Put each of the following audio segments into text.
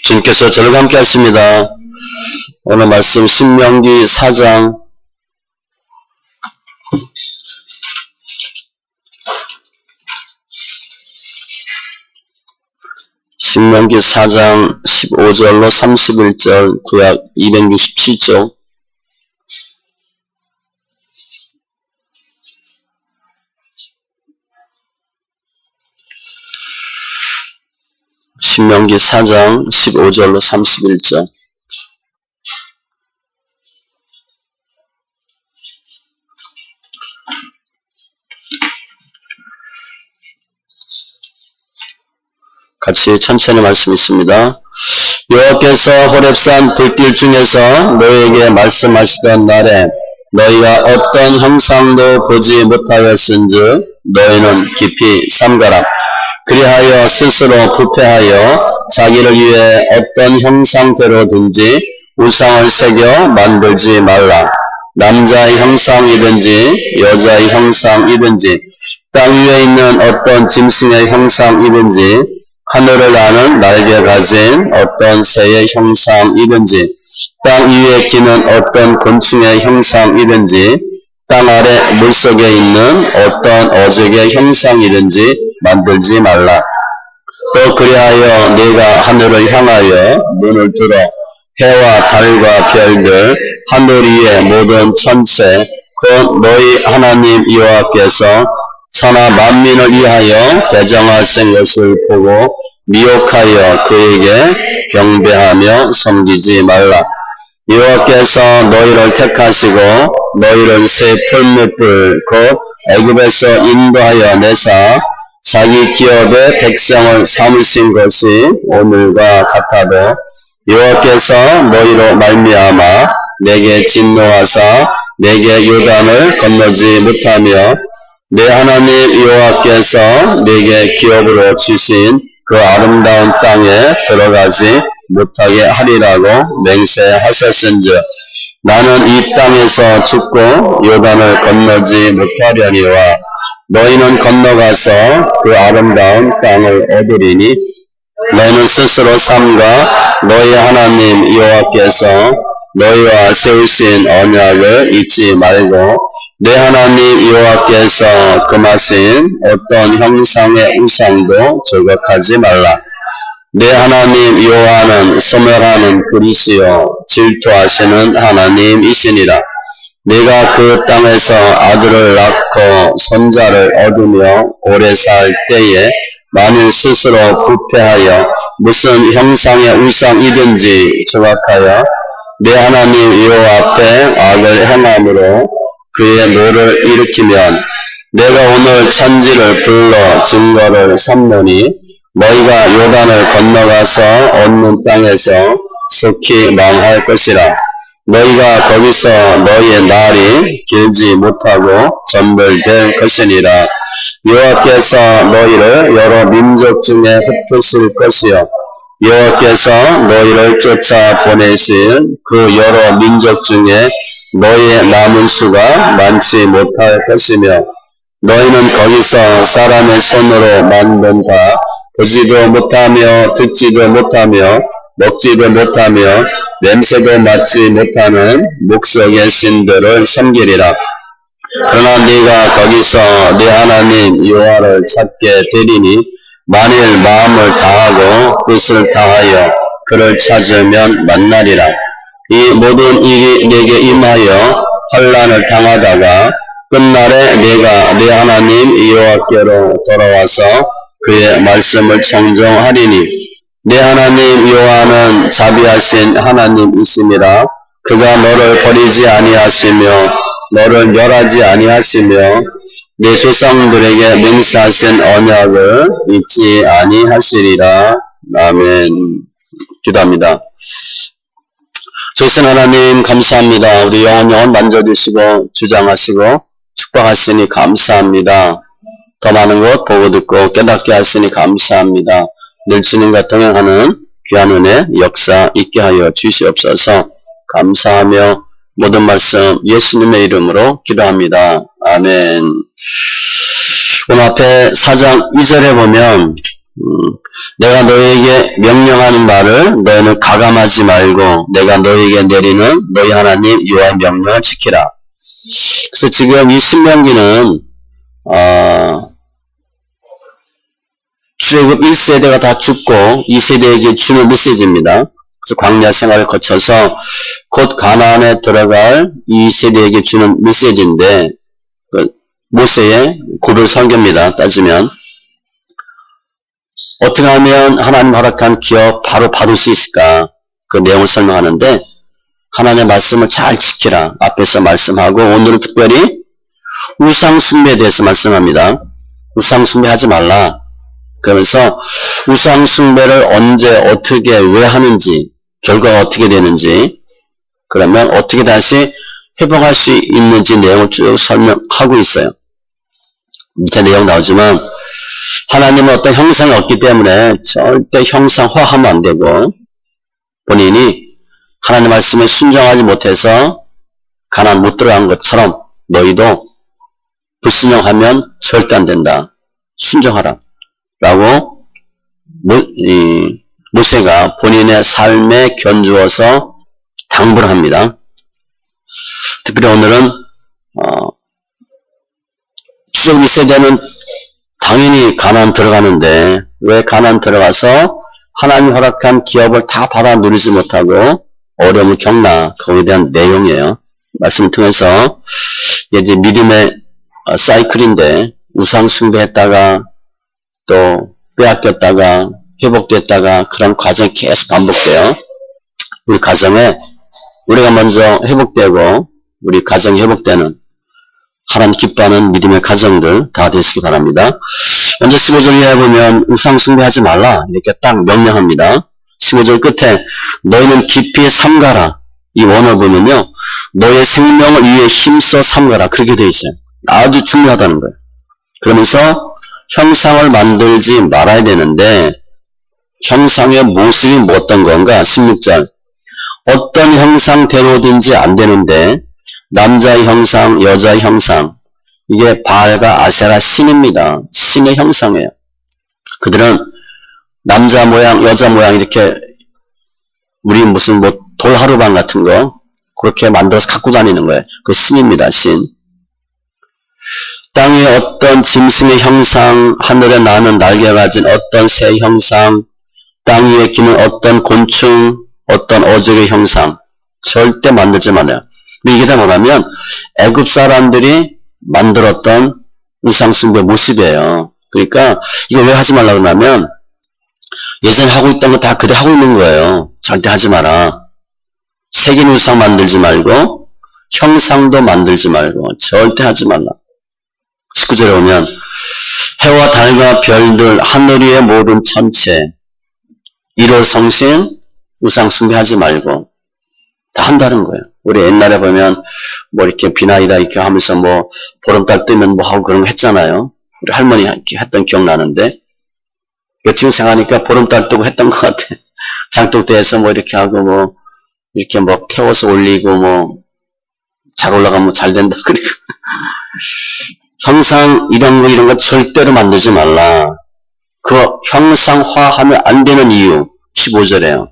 주님께서 저를 함께 하십니다. 오늘 말씀 신명기 4장 15절로 31절 구약 267쪽 신명기 4장 15절로 31절 같이 천천히 말씀 있습니다. 여호와께서 호렙산 불길 중에서 너희에게 말씀하시던 날에 너희가 어떤 형상도 보지 못하였은즉 너희는 깊이 삼가라. 그리하여 스스로 부패하여 자기를 위해 어떤 형상대로든지 우상을 새겨 만들지 말라. 남자의 형상이든지 여자의 형상이든지 땅 위에 있는 어떤 짐승의 형상이든지 하늘을 나는 날개 가진 어떤 새의 형상이든지 땅 위에 기는 어떤 곤충의 형상이든지 땅 아래 물속에 있는 어떤 어족의 형상이든지 만들지 말라. 또 그리하여 네가 하늘을 향하여 눈을 들어 해와 달과 별들 하늘 위의 모든 천체 곧 너희 하나님 여호와께서 천하 만민을 위하여 배정하신 것을 보고 미혹하여 그에게 경배하며 섬기지 말라. 여호와께서 너희를 택하시고 너희를 새 풀무불 곧 애굽에서 인도하여 내사 자기 기업의 백성을 삼으신 것이 오늘과 같아도 여호와께서 너희로 말미암아 내게 진노하사 내게 요단을 건너지 못하며 내 하나님 여호와께서 내게 기업으로 주신 그 아름다운 땅에 들어가지 못하게 하리라고 맹세하셨은즉 나는 이 땅에서 죽고 요단을 건너지 못하려니와 너희는 건너가서 그 아름다운 땅을 얻으리니 너희는 스스로 삼가 너희 하나님 여호와께서 너희와 세우신 언약을 잊지 말고 내 하나님 여호와께서 금하신 어떤 형상의 우상도 저격하지 말라. 내 하나님 여호와는 소멸하는 그리시요 질투하시는 하나님이시니라. 네가 그 땅에서 아들을 낳고 손자를 얻으며 오래 살 때에 만일 스스로 부패하여 무슨 형상의 우상이든지 저격하여 내 하나님 여호와 앞에 악을 행함으로 그의 노를 일으키면 내가 오늘 천지를 불러 증거를 삼노니 너희가 요단을 건너가서 얻는 땅에서 속히 망할 것이라. 너희가 거기서 너희의 날이 길지 못하고 전멸될 것이니라. 여호와께서 너희를 여러 민족 중에 흩으실 것이요 여호와께서 너희를 쫓아 보내실 그 여러 민족 중에 너희의 남은 수가 많지 못할 것이며 너희는 거기서 사람의 손으로 만든 바 보지도 못하며 듣지도 못하며 먹지도 못하며 냄새도 맡지 못하는 목석의 신들을 섬기리라. 그러나 네가 거기서 네 하나님 여호와를 찾게 되리니 만일 마음을 다하고 뜻을 다하여 그를 찾으면 만나리라. 이 모든 일이 내게 임하여 환난을 당하다가 끝날에 내가 내 하나님 여호와께로 돌아와서 그의 말씀을 청종하리니 내 하나님 여호와는 자비하신 하나님이시니라. 그가 너를 버리지 아니하시며 너를 멸하지 아니하시며 내 조상들에게 맹세하신 언약을 잊지 아니하시리라. 아멘. 기도합니다. 조신 하나님 감사합니다. 우리 영혼 만져주시고 주장하시고 축복하시니 감사합니다. 더 많은 것 보고 듣고 깨닫게 하시니 감사합니다. 늘 주님과 동행하는 귀한 은혜 역사 있게 하여 주시옵소서. 감사하며 모든 말씀 예수님의 이름으로 기도합니다. 아멘. 오늘 앞에 4장 2절에 보면 내가 너에게 명령하는 말을 너희는 가감하지 말고 내가 너희에게 내리는 너희 하나님 여호와의 명령을 지키라. 그래서 지금 이 신명기는 출애굽 1세대가 다 죽고 2세대에게 주는 메시지입니다. 그래서 광야 생활을 거쳐서 곧 가나안에 들어갈 2세대에게 주는 메시지인데 모세의 고별 설교입니다. 따지면 어떻게 하면 하나님 허락한 기업 바로 받을 수 있을까? 그 내용을 설명하는데 하나님의 말씀을 잘 지키라. 앞에서 말씀하고 오늘은 특별히 우상 숭배에 대해서 말씀합니다. 우상 숭배하지 말라. 그러면서 우상 숭배를 언제 어떻게 왜 하는지 결과가 어떻게 되는지 그러면 어떻게 다시 회복할 수 있는지 내용을 쭉 설명하고 있어요. 밑에 내용 나오지만 하나님은 어떤 형상이 없기 때문에 절대 형상화하면 안 되고 본인이 하나님 말씀에 순종하지 못해서 가나안 못 들어간 것처럼 너희도 불순종하면 절대 안 된다. 순종하라. 라고 모세가 본인의 삶에 견주어서 당부를 합니다. 특별히 오늘은 출애굽 2세대는 당연히 가나안 들어가는데 왜 가나안 들어가서 하나님 허락한 기업을 다 받아 누리지 못하고 어려움을 겪나 그거에 대한 내용이에요. 말씀을 통해서 이제 믿음의 사이클인데 우상 숭배했다가 또 빼앗겼다가 회복됐다가 그런 과정이 계속 반복돼요. 우리 가정에 우리가 먼저 회복되고 우리 가정이 회복되는 하나님 기뻐하는 믿음의 가정들 다 되시기 바랍니다. 먼저 15절에 보면 우상 숭배하지 말라 이렇게 딱 명령합니다. 15절 끝에 너희는 깊이 삼가라. 이 원어부는요. 너의 생명을 위해 힘써 삼가라. 그렇게 되어 있어요. 아주 중요하다는 거예요. 그러면서 형상을 만들지 말아야 되는데 형상의 모습이 뭐 어떤 건가? 16절 어떤 형상대로든지 안 되는데 남자의 형상, 여자의 형상 이게 바알과 아세라 신입니다. 신의 형상이에요. 그들은 남자 모양, 여자 모양 이렇게 우리 무슨 뭐 돌하루방 같은 거 그렇게 만들어서 갖고 다니는 거예요. 그 신입니다. 신. 땅에 어떤 짐승의 형상, 하늘에 나는 날개 가진 어떤 새 형상, 땅 위에 기는 어떤 곤충, 어떤 어족의 형상 절대 만들지 말아요. 이게 다 뭐냐면 애굽 사람들이 만들었던 우상숭배 모습이에요. 그러니까 이거 왜 하지 말라 그러냐면 예전에 하고 있던 거 다 그대로 하고 있는 거예요. 절대 하지 마라. 색인 우상 만들지 말고 형상도 만들지 말고 절대 하지 말라. 19절에 오면 해와 달과 별들 하늘 위의 모든 천체 일월성신 우상 숭배하지 말고 다 한다는 거예요. 우리 옛날에 보면 뭐 이렇게 비나이다 이렇게 하면서 뭐 보름달 뜨면 뭐 하고 그런 거 했잖아요. 우리 할머니 이렇게 했던 기억 나는데 지금 생각하니까 보름달 뜨고 했던 것 같아. 장독대에서 뭐 이렇게 하고 뭐 이렇게 뭐 태워서 올리고 뭐 잘 올라가면 잘 된다 그리고 형상 이런 거 절대로 만들지 말라. 그 형상화하면 안 되는 이유 15절에요.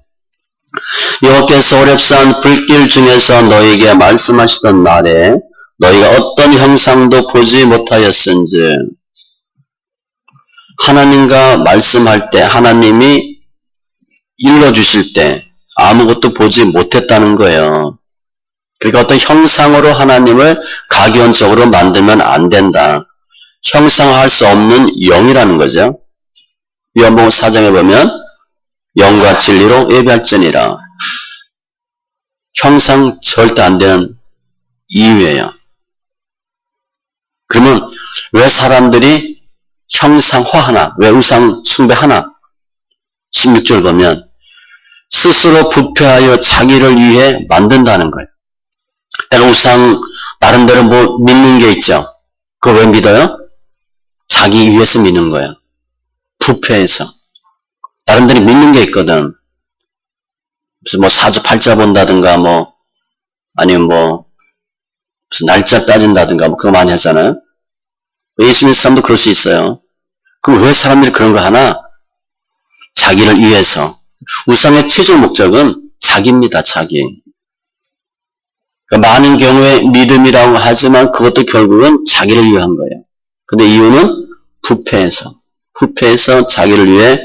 여호와께서 호렙산 불길 중에서 너희에게 말씀하시던 날에 너희가 어떤 형상도 보지 못하였은즉 하나님과 말씀할 때 하나님이 일러주실 때 아무것도 보지 못했다는 거예요. 그러니까 어떤 형상으로 하나님을 가견적으로 만들면 안 된다. 형상화할 수 없는 영이라는 거죠. 요한복음 4장에 보면 영과 진리로 예배할지니라. 형상 절대 안 되는 이유예요. 그러면 왜 사람들이 형상화하나? 왜 우상 숭배하나? 16절 보면 스스로 부패하여 자기를 위해 만든다는 거예요. 내가 우상 나름대로 뭐 믿는 게 있죠. 그거 왜 믿어요? 자기 위해서 믿는 거예요. 부패해서. 나름대로 믿는 게 있거든. 무슨 뭐 사주팔자 본다든가 뭐 아니면 뭐 무슨 날짜 따진다든가 뭐 그거 많이 하잖아요. 예수 믿는 사람도 그럴 수 있어요. 그럼 왜 사람들이 그런 거 하나? 자기를 위해서. 우상의 최종 목적은 자기입니다. 자기. 그러니까 많은 경우에 믿음이라고 하지만 그것도 결국은 자기를 위한 거예요. 근데 이유는 부패해서 자기를 위해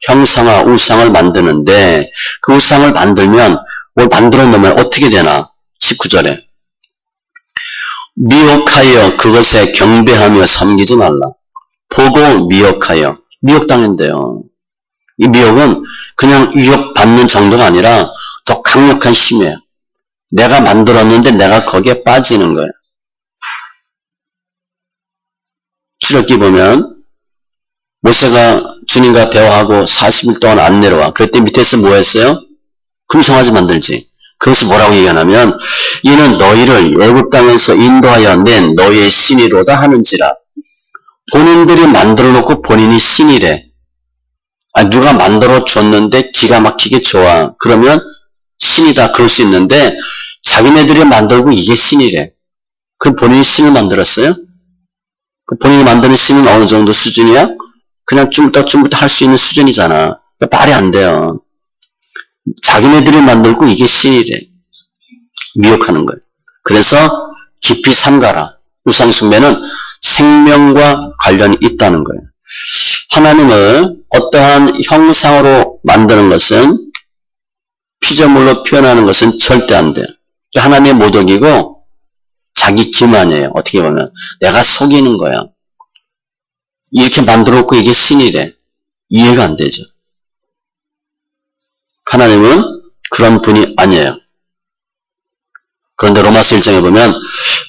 형상화 우상을 만드는데 그 우상을 만들면 뭘 만들어 놓으면 어떻게 되나? 19절에 미혹하여 그것에 경배하며 섬기지 말라. 보고 미혹하여. 미혹당한대요. 이 미혹은 그냥 유혹받는 정도가 아니라 더 강력한 힘이에요. 내가 만들었는데 내가 거기에 빠지는 거예요. 출애굽기 보면 모세가 주님과 대화하고 40일 동안 안 내려와. 그랬더니 밑에서 뭐 했어요? 금송아지 만들지. 그래서 뭐라고 얘기하냐면 이는 너희를 애굽 땅에서 인도하여 낸 너희의 신이로다 하는지라. 본인들이 만들어 놓고 본인이 신이래. 누가 만들어 줬는데 기가 막히게 좋아. 그러면 신이다. 그럴 수 있는데 자기네들이 만들고 이게 신이래. 그럼 본인이 신을 만들었어요? 그 본인이 만드는 신은 어느 정도 수준이야? 그냥 쭈물딱 할 수 있는 수준이잖아. 그러니까 말이 안 돼요. 자기네들이 만들고 이게 신이래. 미혹하는 거예요. 그래서 깊이 삼가라. 우상숭배는 생명과 관련이 있다는 거예요. 하나님을 어떠한 형상으로 만드는 것은 피조물로 표현하는 것은 절대 안 돼요. 하나님의 모독이고 자기 기만이에요. 어떻게 보면 내가 속이는 거야. 이렇게 만들어놓고 이게 신이래. 이해가 안 되죠. 하나님은 그런 분이 아니에요. 그런데 로마서 1장에 보면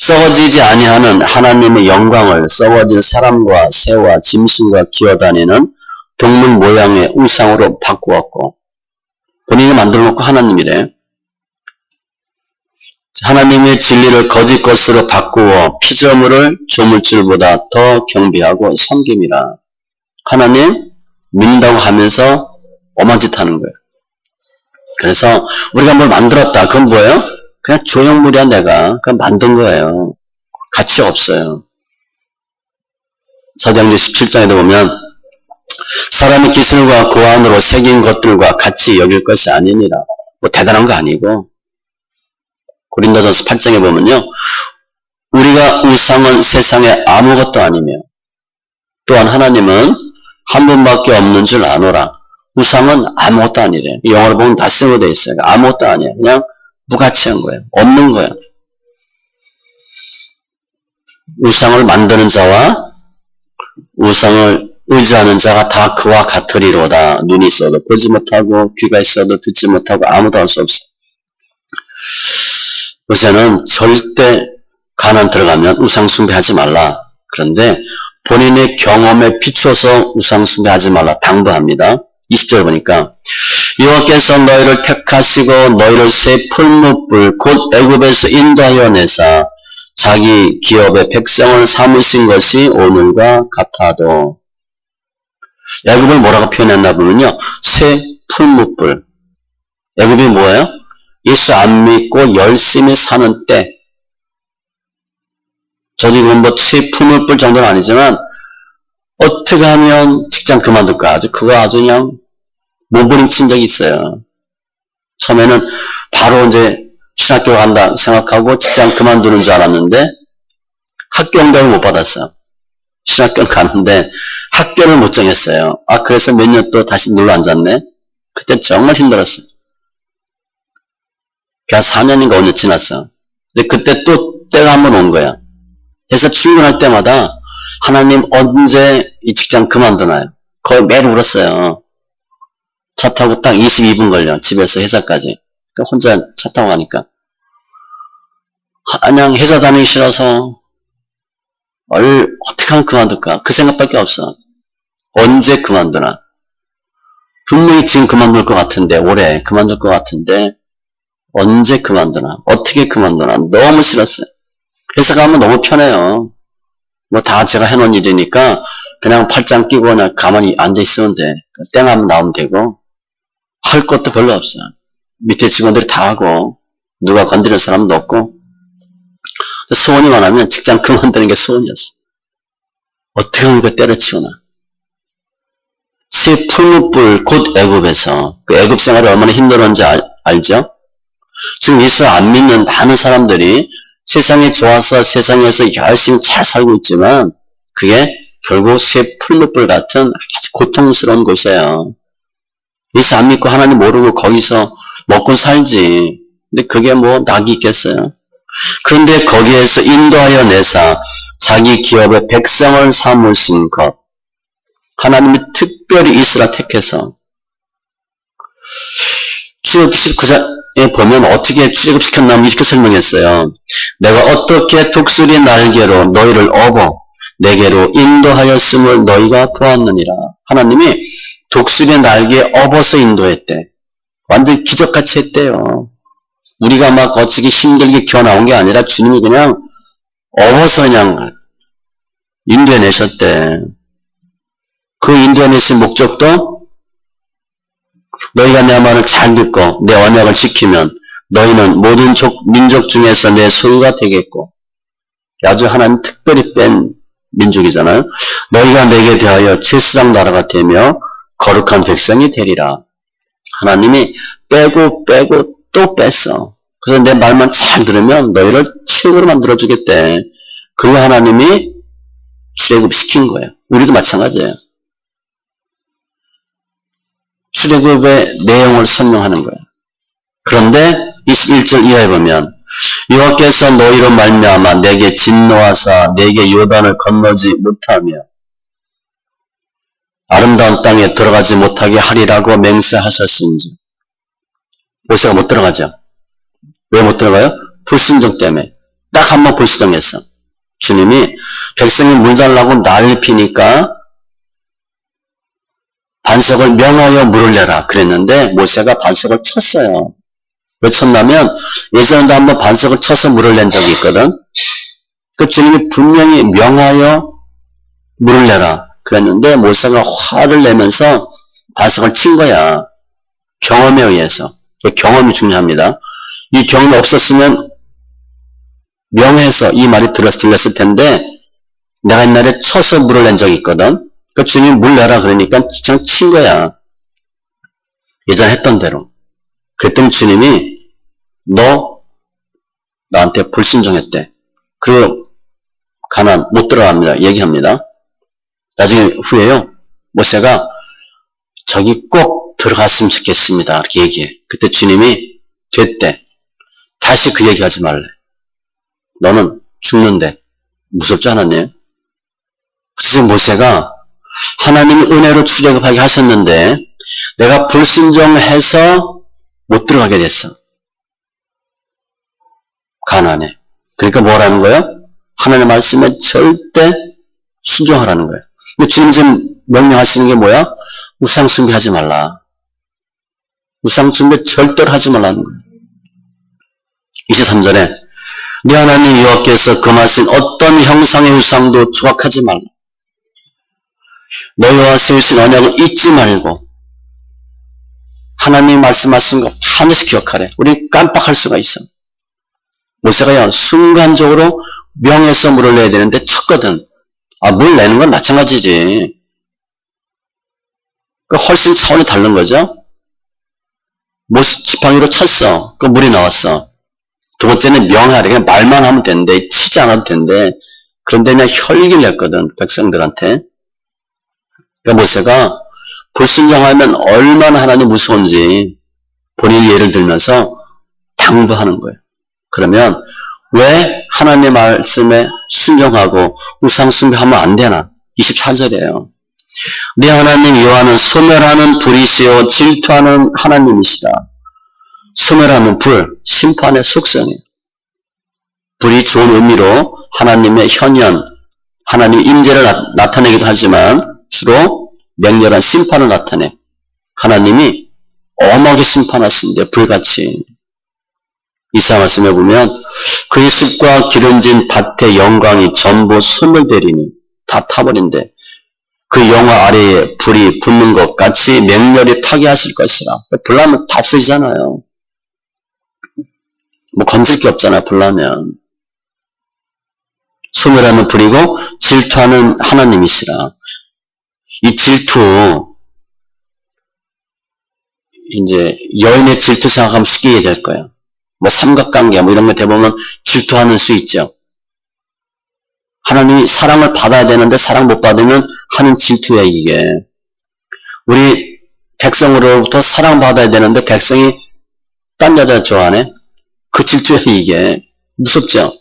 썩어지지 아니하는 하나님의 영광을 썩어진 사람과 새와 짐승과 기어다니는 동물 모양의 우상으로 바꾸었고 본인이 만들어놓고 하나님이래. 하나님의 진리를 거짓 것으로 바꾸어 피조물을 조물줄보다 더 경배하고 섬김이라. 하나님 믿는다고 하면서 엄한 짓 하는 거예요. 그래서 우리가 뭘 만들었다. 그건 뭐예요? 그냥 조형물이야 내가. 그냥 만든 거예요. 가치 없어요. 사도행전 17장에도 보면 사람의 기술과 고안으로 새긴 것들과 같이 여길 것이 아니니라. 뭐 대단한 거 아니고 고린도전서 8장에 보면요. 우리가 우상은 세상에 아무것도 아니며 또한 하나님은 한 분밖에 없는 줄 아노라. 우상은 아무것도 아니래. 영어로 보면 nothing으로 되어 있어요. 아무것도 아니에요. 그냥 무가치한 거예요. 없는 거예요. 우상을 만드는 자와 우상을 의지하는 자가 다 그와 같으리로다. 눈이 있어도 보지 못하고 귀가 있어도 듣지 못하고 아무도 할 수 없어. 요새는 절대 가난 들어가면 우상 숭배하지 말라. 그런데 본인의 경험에 비추어서 우상 숭배하지 말라 당부합니다. 20절 보니까 여호와께서 너희를 택하시고 너희를 새 풀무불 곧 애굽에서 인도하여 내사 자기 기업의 백성을 삼으신 것이 오늘과 같아도. 애굽을 뭐라고 표현했나 보면요. 새 풀무불. 애굽이 뭐예요? 예수 안 믿고 열심히 사는 때. 저도 이건 뭐 새 풀무불 정도는 아니지만 어떻게 하면 직장 그만둘까? 그거 아주 그냥 몸부림친 적이 있어요. 처음에는 바로 이제 신학교 간다 생각하고 직장 그만두는 줄 알았는데 학교 응답을 못 받았어요. 신학교를 갔는데 학교를 못 정했어요. 그래서 몇 년 또 다시 눌러 앉았네. 그때 정말 힘들었어요. 한 4년인가 5년 지났어. 근데 그때 또 때가 한번 온 거야. 그래서 출근할 때마다 하나님 언제 이 직장 그만두나요? 거의 매일 울었어요. 차 타고 딱 22분 걸려. 집에서 회사까지. 혼자 차 타고 가니까. 그냥 회사 다니기 싫어서 어떻게 하면 그만둘까? 그 생각밖에 없어. 언제 그만두나? 분명히 지금 그만둘 것 같은데 올해 그만둘 것 같은데 언제 그만두나? 어떻게 그만두나? 너무 싫었어요. 회사 가면 너무 편해요. 뭐 다 제가 해놓은 일이니까 그냥 팔짱 끼고 그냥 가만히 앉아있으면 돼. 땡하면 나오면 되고 할 것도 별로 없어요. 밑에 직원들이 다 하고 누가 건드릴 사람도 없고 소원이 많으면 직장 그만두는 게 소원이었어. 어떻게 하면 그거 때려치우나. 새 풀무불 곧 애굽에서 그 애굽 생활이 얼마나 힘들었는지 알죠? 지금 예수 안 믿는 많은 사람들이 세상이 좋아서 세상에서 열심히 잘 살고 있지만 그게 결국 새 풀무불 같은 아주 고통스러운 곳이에요. 예수 안 믿고 하나님 모르고 거기서 먹고 살지. 근데 그게 뭐 낙이 있겠어요? 그런데 거기에서 인도하여 내사 자기 기업의 백성을 삼으신 것. 하나님이 특별히 이스라엘 택해서 출애굽기 19장에 보면 어떻게 출애굽시켰냐면 이렇게 설명했어요. 내가 어떻게 독수리 날개로 너희를 업어 내게로 인도하였음을 너희가 보았느니라. 하나님이 독수리 날개에 업어서 인도했대. 완전 기적같이 했대요. 우리가 막 어찌게 힘들게 기어 나온 게 아니라 주님이 그냥 업어서 그냥 인도해내셨대. 그 인도해내신 목적도 너희가 내 말을 잘 듣고 내 언약을 지키면 너희는 모든 민족 중에서 내 소유가 되겠고 아주 하나님 특별히 뺀 민족이잖아요. 너희가 내게 대하여 제사장 나라가 되며 거룩한 백성이 되리라. 하나님이 빼고 또 뺐어. 그래서 내 말만 잘 들으면 너희를 최고로 만들어주겠대. 그리고 하나님이 출애굽시킨 거예요. 우리도 마찬가지예요. 출애굽의 내용을 설명하는 거예요. 그런데 21절 이하에 보면 여호와께서 너희로 말미암아 내게 진노하사 내게 요단을 건너지 못하며 아름다운 땅에 들어가지 못하게 하리라고 맹세하셨은지. 모세가 못 들어가죠. 왜 못 들어가요? 불순종 때문에. 딱 한 번 불순종했어. 주님이 백성이 물 달라고 난리 피니까 반석을 명하여 물을 내라 그랬는데 모세가 반석을 쳤어요. 왜 쳤냐면 예전에도 한번 반석을 쳐서 물을 낸 적이 있거든. 그 주님이 분명히 명하여 물을 내라 그랬는데 모세가 화를 내면서 반석을 친 거야. 경험에 의해서. 경험이 중요합니다. 이 경험이 없었으면 명해서 이 말이 들렸을 텐데 내가 옛날에 쳐서 물을 낸 적이 있거든. 그 주님이 물 내라 그러니까 그냥 친 거야. 예전에 했던 대로. 그랬더니 주님이 너 나한테 불순종했대. 그리고 가나안 못 들어갑니다. 얘기합니다. 나중에 후에요. 모세가 저기 꼭 들어갔으면 좋겠습니다. 이렇게 얘기해. 그때 주님이 됐대. 다시 그 얘기하지 말래. 너는 죽는데. 무섭지 않았네요. 그래서 모세가 하나님이 은혜로 출애굽하게 하셨는데 내가 불순종해서 못 들어가게 됐어. 가나안에. 그러니까 뭐라는 거예요? 하나님의 말씀에 절대 순종하라는 거예요. 근데 주님 지금 명령하시는 게 뭐야? 우상 숭배하지 말라. 우상 숭배 절대로 하지 말라는 거예요. 23절에 네 하나님 여호와께서 금하신 어떤 형상의 우상도 조각하지 말라. 너희와 세우신 언약을 잊지 말고 하나님 말씀하신 거 반드시 기억하래. 우리 깜빡할 수가 있어. 모세가 순간적으로 명해서 물을 내야 되는데 쳤거든. 물 내는 건 마찬가지지. 훨씬 차원이 다른 거죠. 지팡이로 쳤어. 물이 나왔어. 두 번째는 명하래. 그냥 말만 하면 되는데 치지 않아도 되는데 그런데 그냥 혈기를 냈거든. 백성들한테. 그러니까 모세가 불순종하면 얼마나 하나님 무서운지 본인이 예를 들면서 당부하는 거예요. 그러면 왜 하나님의 말씀에 순종하고 우상 숭배하면 안 되나? 24절이에요. 네 하나님 여호와는 소멸하는 불이시요 질투하는 하나님이시다. 소멸하는 불, 심판의 속성이에요. 불이 좋은 의미로 하나님의 현현, 하나님의 임재를 나타내기도 하지만 주로 맹렬한 심판을 나타내. 하나님이 엄하게 심판하신대, 불같이. 이사 말씀에 보면 그의 숲과 기름진 밭의 영광이 전부 소멸되리니 다 타버린대. 그 영화 아래에 불이 붙는 것 같이 맹렬히 타게 하실 것이라. 불나면 다 없어지잖아요. 건질 게 없잖아요. 불나면. 소멸하는 불이고 질투하는 하나님이시라. 이 질투, 이제 여인의 질투 생각하면 숙이게 될 거예요. 뭐 삼각관계 뭐 이런 거 대보면 질투하는 수 있죠. 하나님이 사랑을 받아야 되는데 사랑 못 받으면 하는 질투야 이게. 우리 백성으로부터 사랑받아야 되는데 백성이 딴 여자 좋아하네? 그 질투야 이게. 무섭죠?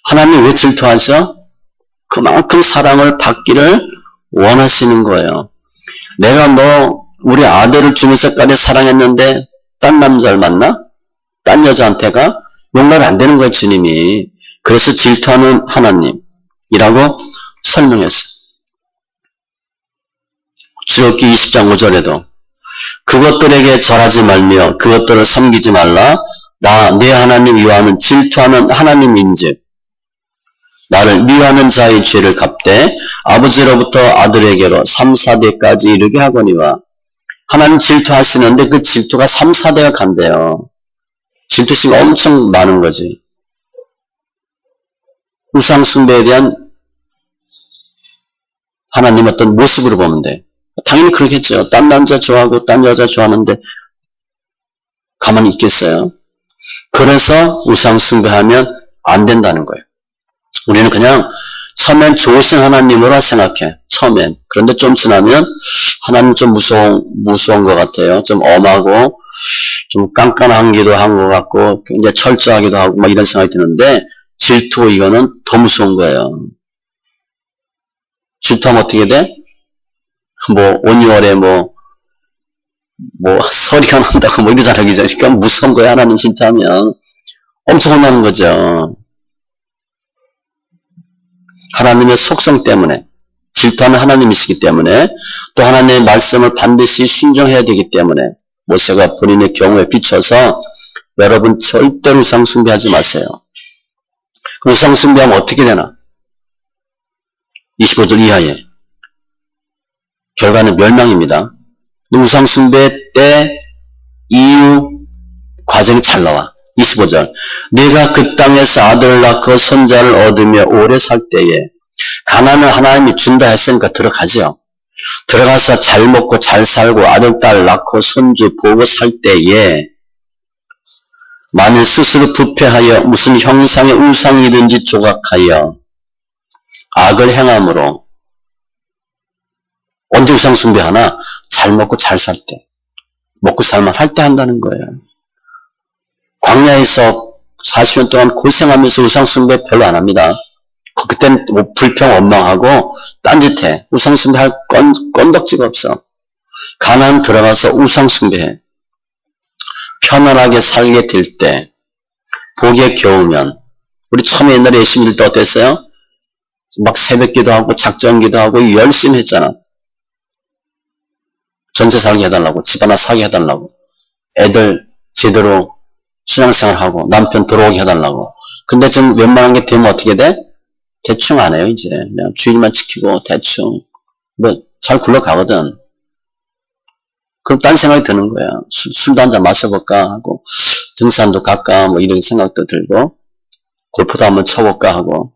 하나님이 왜 질투하셔? 그만큼 사랑을 받기를 원하시는 거예요. 내가 너 우리 아들을 주면서까지 사랑했는데 딴 남자를 만나? 딴 여자한테가? 용납이 안 되는 거예요 주님이. 그래서 질투하는 하나님이라고 설명했어요. 주역기 20장 5절에도 그것들에게 절하지 말며 그것들을 섬기지 말라. 나 내 하나님 여호와는 질투하는 하나님인즉 나를 미워하는 자의 죄를 갚되 아버지로부터 아들에게로 3, 4대까지 이르게 하거니와. 하나님 질투하시는데 그 질투가 3, 4대가 간대요. 질투심이 엄청 많은 거지. 우상숭배에 대한 하나님 어떤 모습으로 보면 돼. 당연히 그렇겠죠. 딴 남자 좋아하고 딴 여자 좋아하는데 가만히 있겠어요? 그래서 우상숭배하면 안 된다는 거예요. 우리는 그냥 처음엔 좋으신 하나님으로 생각해. 처음엔. 그런데 좀 지나면 하나님 좀 무서운 것 같아요. 좀 엄하고 좀 깐깐하기도 한 것 같고 굉장히 철저하기도 하고 막 이런 생각이 드는데 질투 이거는 더 무서운 거예요. 질투하면 어떻게 돼? 뭐 5, 6월에 뭐 서리가 난다고 뭐 이러잖아요. 그러니까 무서운 거예요. 하나님 질투하면. 엄청 혼나는 거죠. 하나님의 속성 때문에, 질투하는 하나님이시기 때문에, 또 하나님의 말씀을 반드시 순종해야 되기 때문에 모세가 본인의 경우에 비춰서 여러분 절대로 우상숭배하지 마세요. 우상숭배하면 어떻게 되나? 25절 이하에 결과는 멸망입니다. 우상숭배 때 이유 과정이 잘 나와. 25절 네가 그 땅에서 아들을 낳고 손자를 얻으며 오래 살 때에 가나안을 하나님이 준다 했으니까 들어가죠. 들어가서 잘 먹고 잘 살고 아들, 딸 낳고 손주 보고 살 때에 만일 스스로 부패하여 무슨 형상의 우상이든지 조각하여 악을 행함으로 언제 우상숭배하나? 잘 먹고 잘 살 때. 먹고 살만 할 때 한다는 거예요. 광야에서 40년 동안 고생하면서 우상숭배 별로 안 합니다. 그때는 뭐 불평 원망하고 딴짓해. 우상숭배할 건덕지가 없어. 가나안 들어가서 우상숭배해. 편안하게 살게 될 때, 복에 겨우면, 우리 처음에 옛날에 예수 믿을 때 어땠어요? 막 새벽기도 하고 작전기도 하고 열심히 했잖아. 전세 살게 해달라고, 집 하나 사게 해달라고, 애들 제대로 신앙생활하고 남편 들어오게 해달라고. 근데 지금 웬만한 게 되면 어떻게 돼? 대충 안 해요 이제. 그냥 주일만 지키고 대충 뭐 잘 굴러가거든. 그럼 딴 생각이 드는 거야. 술도 한잔 마셔볼까 하고 등산도 갈까 뭐 이런 생각도 들고 골프도 한번 쳐볼까 하고.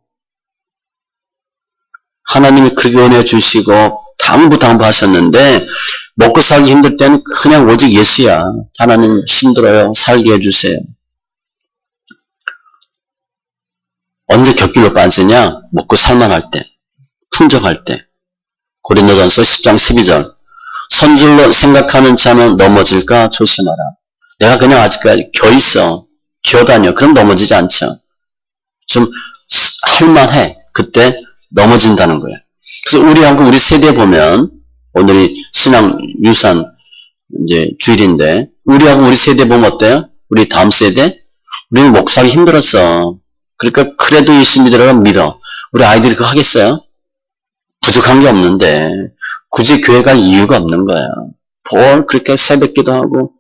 하나님이 그렇게 은혜 주시고 당부 하셨는데 먹고 살기 힘들 때는 그냥 오직 예수야. 하나님 힘들어요. 살게 해주세요. 언제 곁길로 빠지냐? 먹고 살만할 때. 풍족할 때. 고린도전서 10장 12절 선줄로 생각하는 자는 넘어질까 조심하라. 내가 그냥 아직까지 겨있어. 기어다녀. 그럼 넘어지지 않죠. 좀 할만해. 그때 넘어진다는 거예요. 그래서 우리 세대 보면 오늘이 신앙 유산 이제 주일인데 우리하고 우리 세대 보면 어때요? 우리 다음 세대? 우리는 목사하기 힘들었어. 그러니까 그래도 예수 믿으라고 믿어. 우리 아이들이 그거 하겠어요? 부족한 게 없는데 굳이 교회 갈 이유가 없는 거야. 뭘 그렇게 새벽기도 하고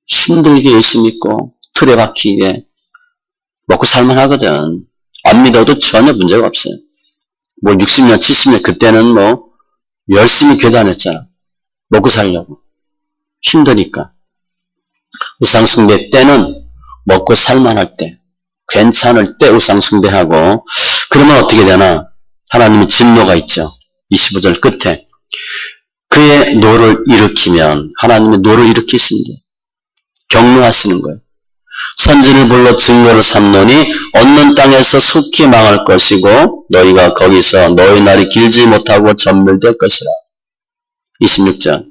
힘들게 예수 믿고 틀에 박히게 먹고 살만하거든. 안 믿어도 전혀 문제가 없어요. 뭐 60년 70년 그때는 뭐 열심히 교도 안 했잖아. 먹고 살려고. 힘드니까. 우상숭배 때는 먹고 살만할 때, 괜찮을 때 우상숭배하고, 그러면 어떻게 되나? 하나님의 진노가 있죠. 25절 끝에. 그의 노를 일으키면 하나님의 노를 일으키신다. 격려하시는 거예요. 선지를 불러 증거를 삼노니 얻는 땅에서 속히 망할 것이고 너희가 거기서 너희 날이 길지 못하고 전멸될 것이라. 26절.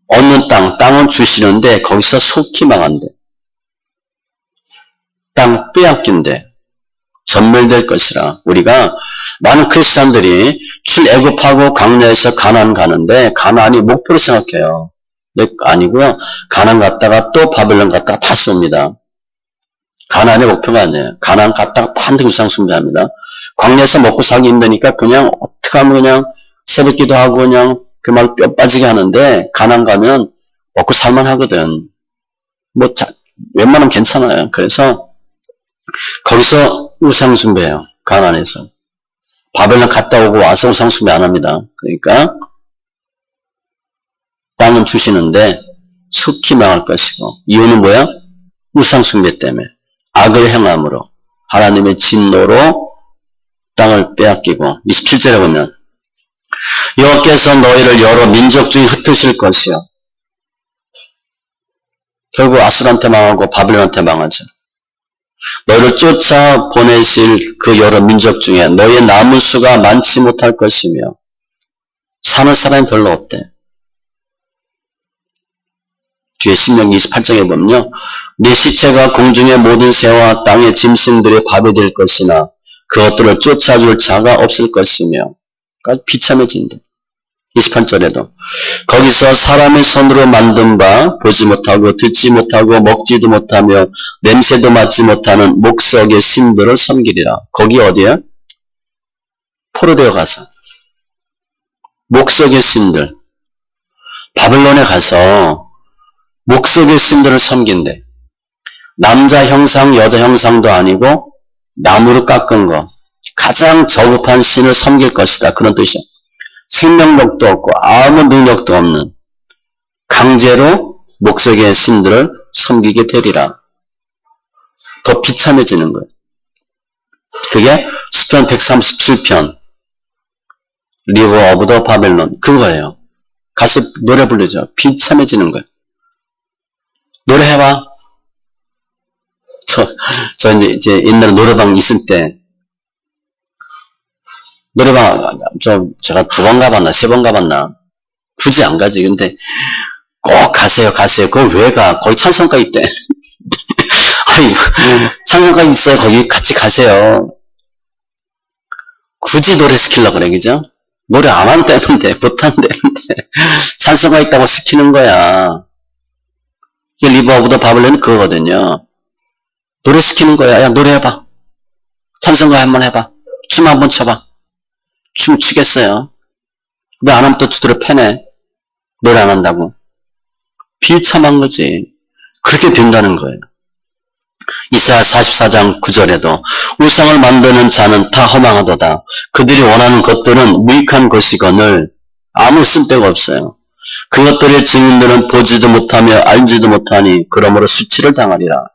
얻는 땅은 주시는데 거기서 속히 망한대. 땅 빼앗긴대. 전멸될 것이라. 우리가 많은 크리스찬들이 출애굽하고 광야에서 가나안 가는데 가나안이 목표로 생각해요. 아니고요. 가나안 갔다가 또 바벨론 갔다가 다시 옵니다. 가나안의 목표가 아니에요. 가나안 갔다가 반드시 우상 숭배합니다. 광야에서 먹고 살기 힘드니까 그냥 어떻게 하면 그냥 새벽기도 하고 그냥 그 말 뼈 빠지게 하는데 가나안 가면 먹고 살만 하거든. 웬만하면 괜찮아요. 그래서 거기서 우상 숭배해요. 가나안에서. 바벨론 갔다 오고 와서 우상 숭배 안 합니다. 그러니까 땅은 주시는데 속히 망할 것이고 이유는 뭐야? 우상 숭배 때문에 악을 행함으로 하나님의 진노로 땅을 빼앗기고 27절에 보면 여호와께서 너희를 여러 민족 중에 흩으실 것이요. 결국 아수르한테 망하고 바벨론한테 망하죠. 너희를 쫓아 보내실 그 여러 민족 중에 너희의 남은 수가 많지 못할 것이며 사는 사람이 별로 없대. 뒤에 신명기 28장에 보면요. 네 시체가 공중의 모든 새와 땅의 짐승들의 밥이 될 것이나 그것들을 쫓아줄 자가 없을 것이며 그러니까 비참해진다. 28절에도 거기서 사람의 손으로 만든 바 보지 못하고 듣지 못하고 먹지도 못하며 냄새도 맡지 못하는 목석의 신들을 섬기리라. 거기 어디야? 포로되어 가서 목석의 신들 바벨론에 가서 목석의 신들을 섬긴대. 남자 형상 여자 형상도 아니고 나무로 깎은 거 가장 저급한 신을 섬길 것이다. 그런 뜻이야. 생명력도 없고 아무 능력도 없는 강제로 목석의 신들을 섬기게 되리라. 더 비참해지는 거예요. 그게 시편 137편 리버 오브 더 바벨론 그거예요. 가서 노래 부르죠. 비참해지는 거예요. 노래해봐. 저 이제 옛날에 노래방 있을 때 노래방 제가 2번 가봤나 3번 가봤나 굳이 안 가지. 근데 꼭 가세요. 그걸 왜 가? 거기 찬송가 있대. 아니 찬송가 있어요. 거기 같이 가세요. 굳이 노래 시키려고 그래. 그죠? 노래 안 한다는데 못한다는데 찬송가 있다고 시키는 거야. 이게 리버 오브 더 바벨론은 그거거든요. 노래 시키는 거야. 야 노래해봐. 찬송가 한번 해봐. 춤 한번 춰봐. 춤 추겠어요. 근데 안 하면 또 두드려 패네. 노래 안 한다고. 비참한 거지. 그렇게 된다는 거예요. 이사야 44장 9절에도 우상을 만드는 자는 다 허망하도다. 그들이 원하는 것들은 무익한 것이거늘 아무 쓸데가 없어요. 그것들의 증인들은 보지도 못하며 알지도 못하니 그러므로 수치를 당하리라.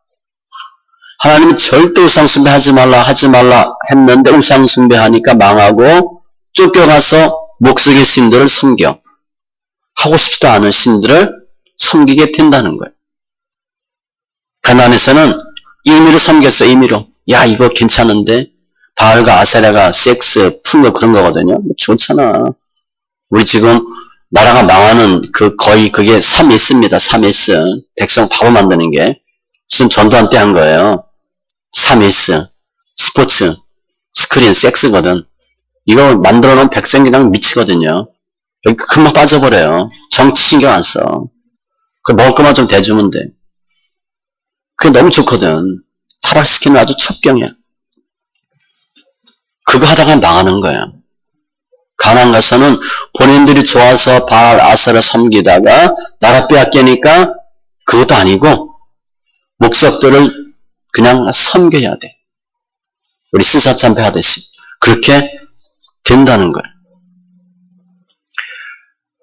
하나님은 절대 우상숭배하지 말라 했는데 우상숭배하니까 망하고 쫓겨가서 목석의 신들을 섬겨. 하고 싶지도 않은 신들을 섬기게 된다는 거예요. 가나안에서는 임의로 섬겼어. 임의로. 야 이거 괜찮은데 바알과 아세라가 섹스 푼 거 그런 거거든요. 좋잖아. 우리 지금 나라가 망하는 거의 그게 3S입니다. 3S. 백성 바보 만드는 게. 지금 전두환 때 한 거예요. 3S. 스포츠, 스크린, 섹스거든. 이거 만들어 놓은 백성 그냥 미치거든요. 여기 금방 빠져버려요. 정치 신경 안 써. 그 먹을 것만 좀 대주면 돼. 그게 너무 좋거든. 타락시키는 아주 첩경이야. 그거 하다가 망하는 거야. 가나안 가서는 본인들이 좋아서 바알 아세라 섬기다가 나라 빼앗기니까 그것도 아니고 목석들을 그냥 섬겨야 돼. 우리 스사참배 하듯이. 그렇게 된다는 거예요.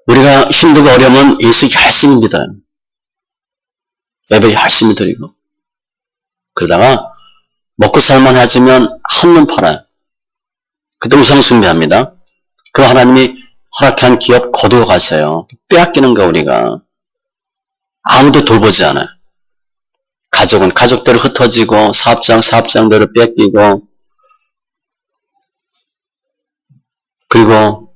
우리가 힘들고 어려우면 예수 열심히 믿어요. 예배 열심히 드리고. 그러다가 먹고 살만해지면 한눈 팔아요. 그때 우상 숭배합니다. 그럼 하나님이 허락한 기업 거두어 가세요. 빼앗기는 거 우리가. 아무도 돌보지 않아요. 가족은 가족대로 흩어지고 사업장대로 뺏기고 그리고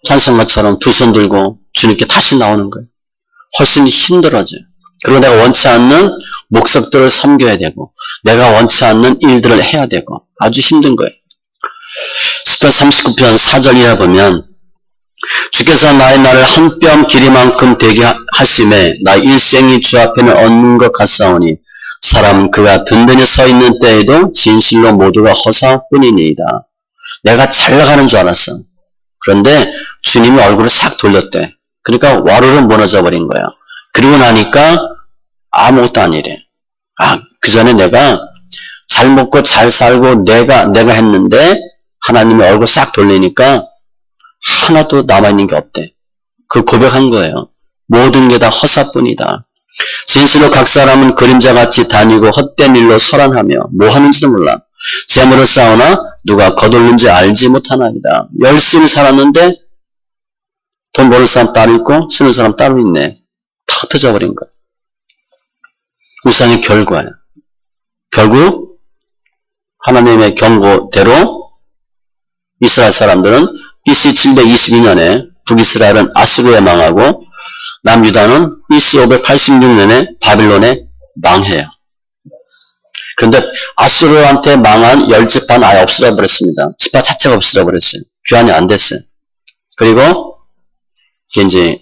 찬송가처럼 두 손 들고 주님께 다시 나오는 거예요. 훨씬 힘들어져요. 그리고 내가 원치 않는 목석들을 섬겨야 되고 내가 원치 않는 일들을 해야 되고 아주 힘든 거예요. 시편 39편 4절 이하 보면 주께서 나의 날을 한 뼘 길이만큼 되게 하심에 나 일생이 주 앞에는 얻는 것 같사오니 사람 그가 든든히 서 있는 때에도 진실로 모두가 허사뿐이니이다. 내가 잘 나가는 줄 알았어. 그런데 주님이 얼굴을 싹 돌렸대. 그러니까 와르르 무너져 버린 거야. 그러고 나니까 아무것도 아니래. 그 전에 내가 잘 먹고 잘 살고 내가 했는데 하나님이 얼굴 싹 돌리니까 하나도 남아있는 게 없대. 그 고백한 거예요. 모든 게 다 허사뿐이다. 진실로 각 사람은 그림자같이 다니고 헛된 일로 설한하며 뭐 하는지도 몰라. 재물을 쌓으나 누가 거둘는지 알지 못하나이다. 열심히 살았는데 돈 벌 사람 따로 있고 쓰는 사람 따로 있네. 다 흩어져 버린 거야. 우상의 결과야. 결국 하나님의 경고대로 이스라엘 사람들은 BC 722년에 북이스라엘은 아수르에 망하고 남유다는 BC 586년에 바빌론에 망해요. 그런데 아수르한테 망한 10지파는 아예 없어져 버렸습니다. 지파 자체가 없어져 버렸어요. 귀환이 안 됐어요. 그리고 이게 이제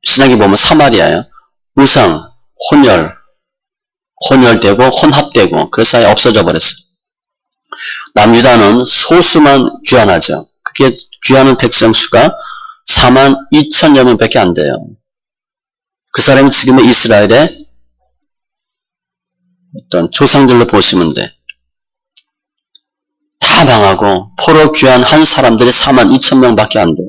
신약에 보면 사마리아예요. 우상, 혼혈되고 혼합되고 그래서 아예 없어져 버렸어요. 남유다는 소수만 귀환하죠. 그게 귀환한 백성 수가 42,000여 명밖에 안 돼요. 그 사람이 지금의 이스라엘의 어떤 조상들로 보시면 돼. 다 망하고 포로 귀환한 사람들이 42,000명밖에 안 돼요.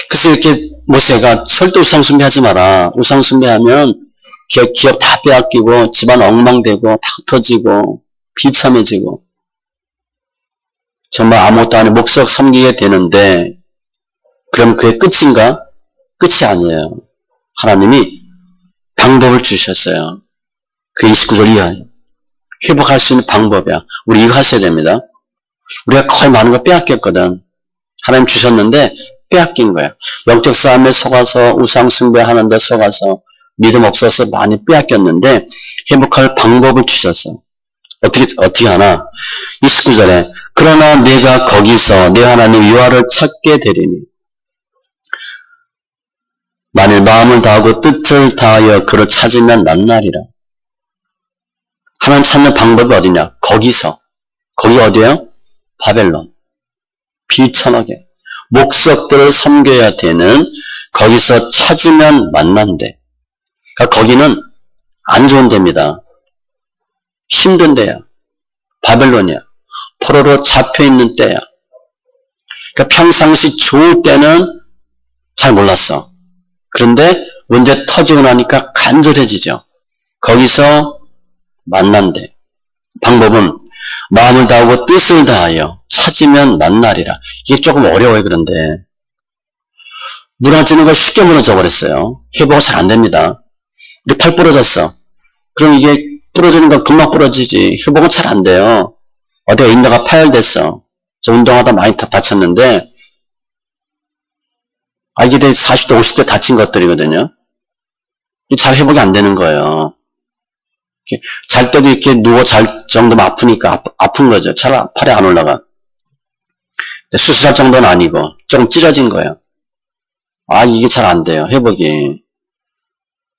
그래서 이렇게 모세가 절대 우상 숭배하지 마라. 우상 숭배하면 기업 다 빼앗기고 집안 엉망되고 다 흩어지고 비참해지고 정말 아무것도 아닌 목석 섬기게 되는데 그럼 그게 끝인가? 끝이 아니에요. 하나님이 방법을 주셨어요. 그 29절 이하에 회복할 수 있는 방법이야. 우리 이거 하셔야 됩니다. 우리가 거의 많은 거 빼앗겼거든. 하나님 주셨는데 빼앗긴 거야. 영적 싸움에 속아서 우상 숭배하는 데 속아서 믿음 없어서 많이 빼앗겼는데 회복할 방법을 주셨어. 어떻게 하나? 29절에 그러나 내가 거기서 내 하나님 여호와를 찾게 되리니 만일 마음을 다하고 뜻을 다하여 그를 찾으면 만나리라. 하나님 찾는 방법이 어디냐? 거기서. 거기 어디예요? 바벨론. 비천하게. 목석들을 섬겨야 되는 거기서 찾으면 만난대. 그러니까 거기는 안 좋은 데입니다. 힘든 데야. 바벨론이야. 포로로 잡혀있는 때야. 그러니까 평상시 좋을 때는 잘 몰랐어. 그런데 문제 터지고 나니까 간절해지죠. 거기서 만난대. 방법은 마음을 다하고 뜻을 다하여 찾으면 만나리라. 이게 조금 어려워요. 그런데 무너지는 걸 쉽게 무너져 버렸어요. 회복이 잘 안 됩니다. 우리 팔 부러졌어. 그럼 이게 부러지는 건 금방 부러지지. 회복은 잘 안 돼요. 어디가 인대가 파열됐어. 저 운동하다 많이 다쳤는데 이게 40대 50대 다친 것들이거든요. 잘 회복이 안 되는 거예요. 잘 때도 이렇게 누워 잘 정도면 아프니까 아픈 거죠. 잘 팔에 안 올라가. 수술할 정도는 아니고 조금 찢어진 거예요. 이게 잘 안 돼요. 회복이.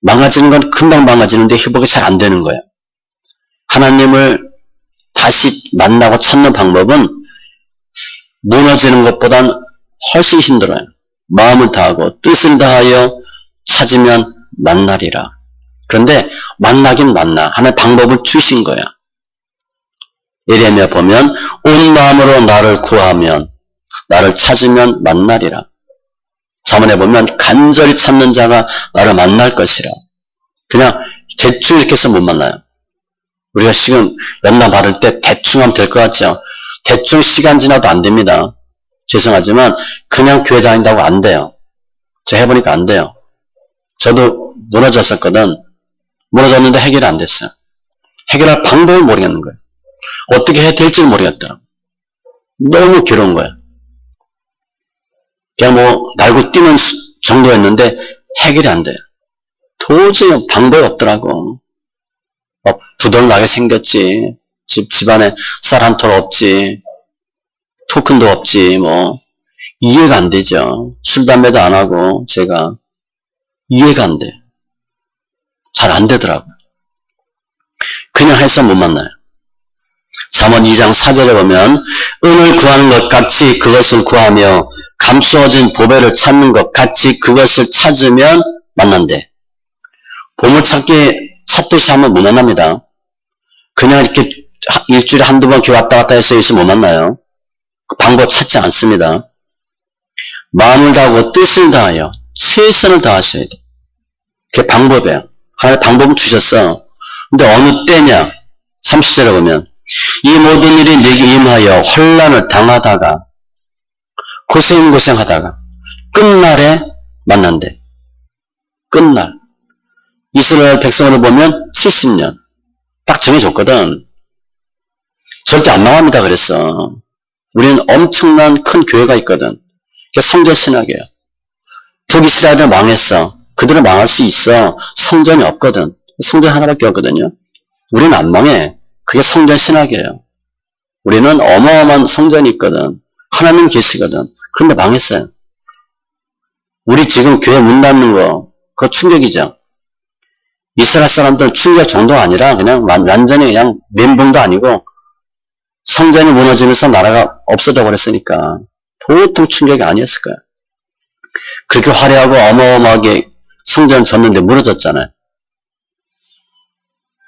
망가지는 건 금방 망가지는데 회복이 잘 안 되는 거예요. 하나님을 다시 만나고 찾는 방법은 무너지는 것보단 훨씬 힘들어요. 마음을 다하고 뜻을 다하여 찾으면 만나리라. 그런데 만나긴 만나. 하나의 방법을 주신 거야. 예레미야 보면 온 마음으로 나를 구하면 나를 찾으면 만나리라. 잠언에 보면 간절히 찾는 자가 나를 만날 것이라. 그냥 대충 이렇게 해서 못 만나요. 우리가 지금 연나 바를 때 대충 하면 될 것 같죠? 대충 시간 지나도 안 됩니다. 죄송하지만 그냥 교회 다닌다고 안 돼요. 제가 해보니까 안 돼요. 저도 무너졌었거든. 무너졌는데 해결이 안 됐어요. 해결할 방법을 모르겠는 거예요. 어떻게 해야 될지 모르겠더라고요. 너무 괴로운 거예요. 그냥 뭐 날고 뛰는 정도였는데 해결이 안 돼요. 도저히 방법이 없더라고. 막 부덜나게 생겼지. 집안에 쌀 한 톨 없지. 토큰도 없지. 뭐 이해가 안 되죠. 술, 담배도 안 하고 제가 이해가 안 돼. 잘 안 되더라고요. 그냥 해서 못 만나요. 잠언 2장 4절에 보면 은을 구하는 것 같이 그것을 구하며 감추어진 보배를 찾는 것 같이 그것을 찾으면 만난대. 보물찾듯이 하면 못 만납니다. 그냥 이렇게 일주일에 한두 번 교회 왔다 갔다 해서 있으면 못 만나요. 그 방법 찾지 않습니다. 마음을 다하고 뜻을 다하여 최선을 다하셔야 돼. 그게 방법이에요. 하나의 방법을 주셨어. 근데 어느 때냐? 30절에 보면 이 모든 일이 네게 임하여 혼란을 당하다가 고생하다가 끝날에 만난대. 끝날. 이스라엘 백성을 보면 70년. 딱 정해줬거든. 절대 안 망합니다 그랬어. 우리는 엄청난 큰 교회가 있거든. 그게 성전 신학이에요. 북이스라엘은 망했어. 그들은 망할 수 있어. 성전이 없거든. 성전 하나밖에 없거든요. 우리는 안 망해. 그게 성전 신학이에요. 우리는 어마어마한 성전이 있거든. 하나님 계시거든. 그런데 망했어요. 우리 지금 교회 문 닫는 거 그거 충격이죠. 이스라엘 사람들은 충격 정도가 아니라 그냥 완전히 그냥 멘붕도 아니고 성전이 무너지면서 나라가 없어져 버렸으니까 보통 충격이 아니었을 거야. 그렇게 화려하고 어마어마하게 성전 졌는데 무너졌잖아요.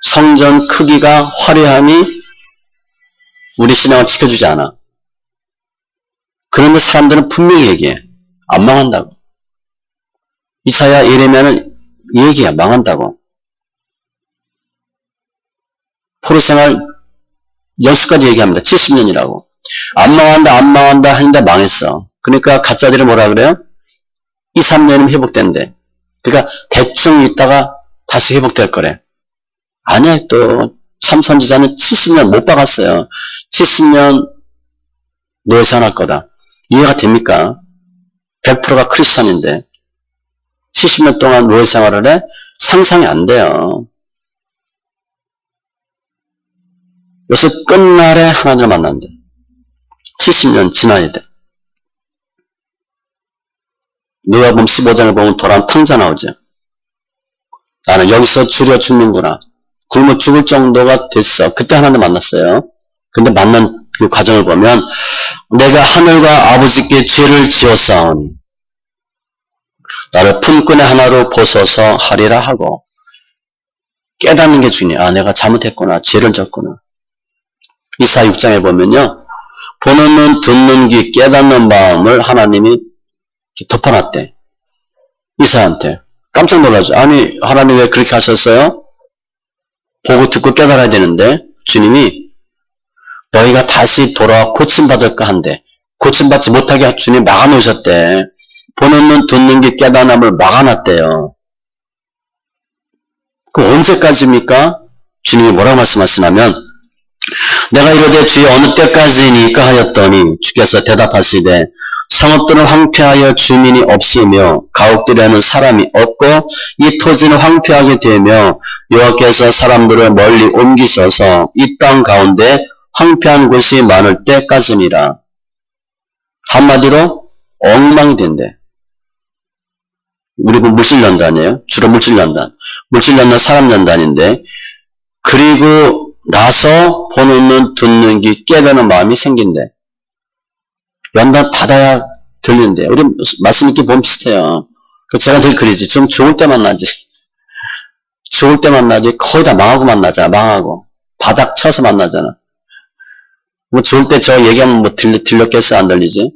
성전 크기가 화려함이 우리 신앙을 지켜주지 않아. 그런데 사람들은 분명히 얘기해. 안 망한다고. 이사야 예레미야는 얘기해. 망한다고. 포로 생활 연수까지 얘기합니다. 70년이라고. 안 망한다 하는데 망했어. 그러니까 가짜들이 뭐라 그래요? 2, 3년이면 회복된대. 그러니까 대충 있다가 다시 회복될 거래. 아니야. 또 참 선지자는 70년 못 박았어요. 70년 노예 생활할 거다. 이해가 됩니까? 100%가 크리스찬인데 70년 동안 노예 생활을 해? 상상이 안 돼요. 그래서 끝날에 하나님을 만난대. 70년 지나야 돼. 누가복음 15장을 보면 도란 탕자 나오죠. 나는 여기서 줄여 죽는구나. 굶어 죽을 정도가 됐어. 그때 하나님 만났어요. 근데 만난 그 과정을 보면 내가 하늘과 아버지께 죄를 지었사오니 나를 품꾼의 하나로 보소서 하리라 하고 깨닫는 게 중요해. 아, 내가 잘못했구나. 죄를 졌구나. 이사야 6장에 보면요. 보는 눈, 듣는 귀, 깨닫는 마음을 하나님이 덮어놨대. 이사야한테. 깜짝 놀라죠. 아니, 하나님 왜 그렇게 하셨어요? 보고 듣고 깨달아야 되는데 주님이 너희가 다시 돌아와 고침받을까 한데 고침받지 못하게 주님이 막아놓으셨대. 보는 눈, 듣는 귀, 깨닫음을 막아놨대요. 그 언제까지입니까? 주님이 뭐라고 말씀하시냐면 내가 이르되 주여 어느 때까지니까 하였더니 주께서 대답하시되 성읍들은 황폐하여 주민이 없으며 가옥들에는 사람이 없고 이 토지는 황폐하게 되며 여호와께서 사람들을 멀리 옮기셔서 이 땅 가운데 황폐한 곳이 많을 때까지니라. 한마디로 엉망된대. 우리 물질연단이에요. 주로 물질연단. 물질연단 사람연단인데 그리고 나서 보는 눈, 듣는 귀, 깨닫는 마음이 생긴대. 연단 받아야 들린대. 우리 말씀 읽기 보면 비슷해요. 제가 늘 그러지. 좀 좋을 때 만나지. 좋을 때 만나지. 거의 다 망하고 만나잖아. 망하고. 바닥 쳐서 만나잖아. 뭐 좋을 때 저 얘기하면 뭐 들렸겠어? 안 들리지?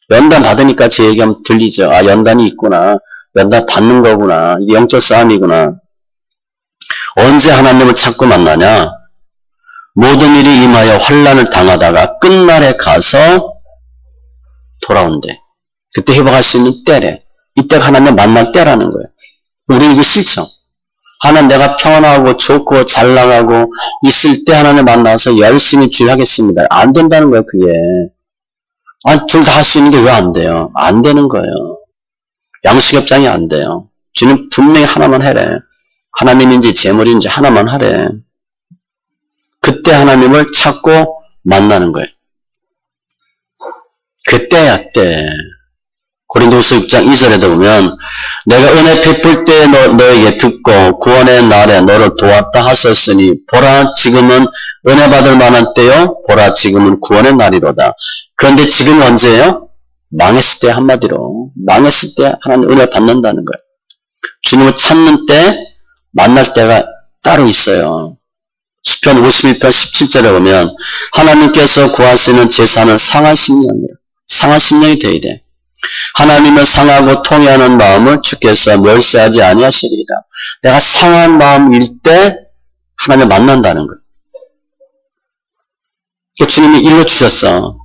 연단 받으니까 제 얘기하면 들리죠. 아, 연단이 있구나. 연단 받는 거구나. 이게 영적 싸움이구나. 언제 하나님을 찾고 만나냐? 모든 일이 임하여 환난을 당하다가 끝날에 가서 돌아온대. 그때 회복할 수 있는 때래. 이때가 하나님 만날 때라는 거예요. 우리는 이게 싫죠. 하나님 내가 평안하고 좋고 잘 나가고 있을 때 하나님 만나서 열심히 주의하겠습니다. 안 된다는 거예요, 그게. 아니, 둘 다 할 수 있는 게 왜 안 돼요? 안 되는 거예요. 양수협장이 안 돼요. 주님 분명히 하나만 해래. 하나님인지 재물인지 하나만 하래. 그때 하나님을 찾고 만나는 거예요. 그때야 때. 고린도후서 6장 2절에도 보면 내가 은혜 베풀 때 너에게 듣고 구원의 날에 너를 도왔다 하셨으니 보라 지금은 은혜 받을 만한 때요. 보라 지금은 구원의 날이로다. 그런데 지금은 언제예요? 망했을 때. 한마디로 망했을 때 하나님 은혜 받는다는 거예요. 주님을 찾는 때 만날 때가 따로 있어요. 시편 51편 17절에 보면 하나님께서 구하시는 제사는 상한 심령이라. 상한 심령이 되어야 돼. 하나님은 상하고 통회하는 마음을 주께서 멸시하지 아니하시리이다. 내가 상한 마음일 때 하나님을 만난다는 거예요. 주님이 일러주셨어.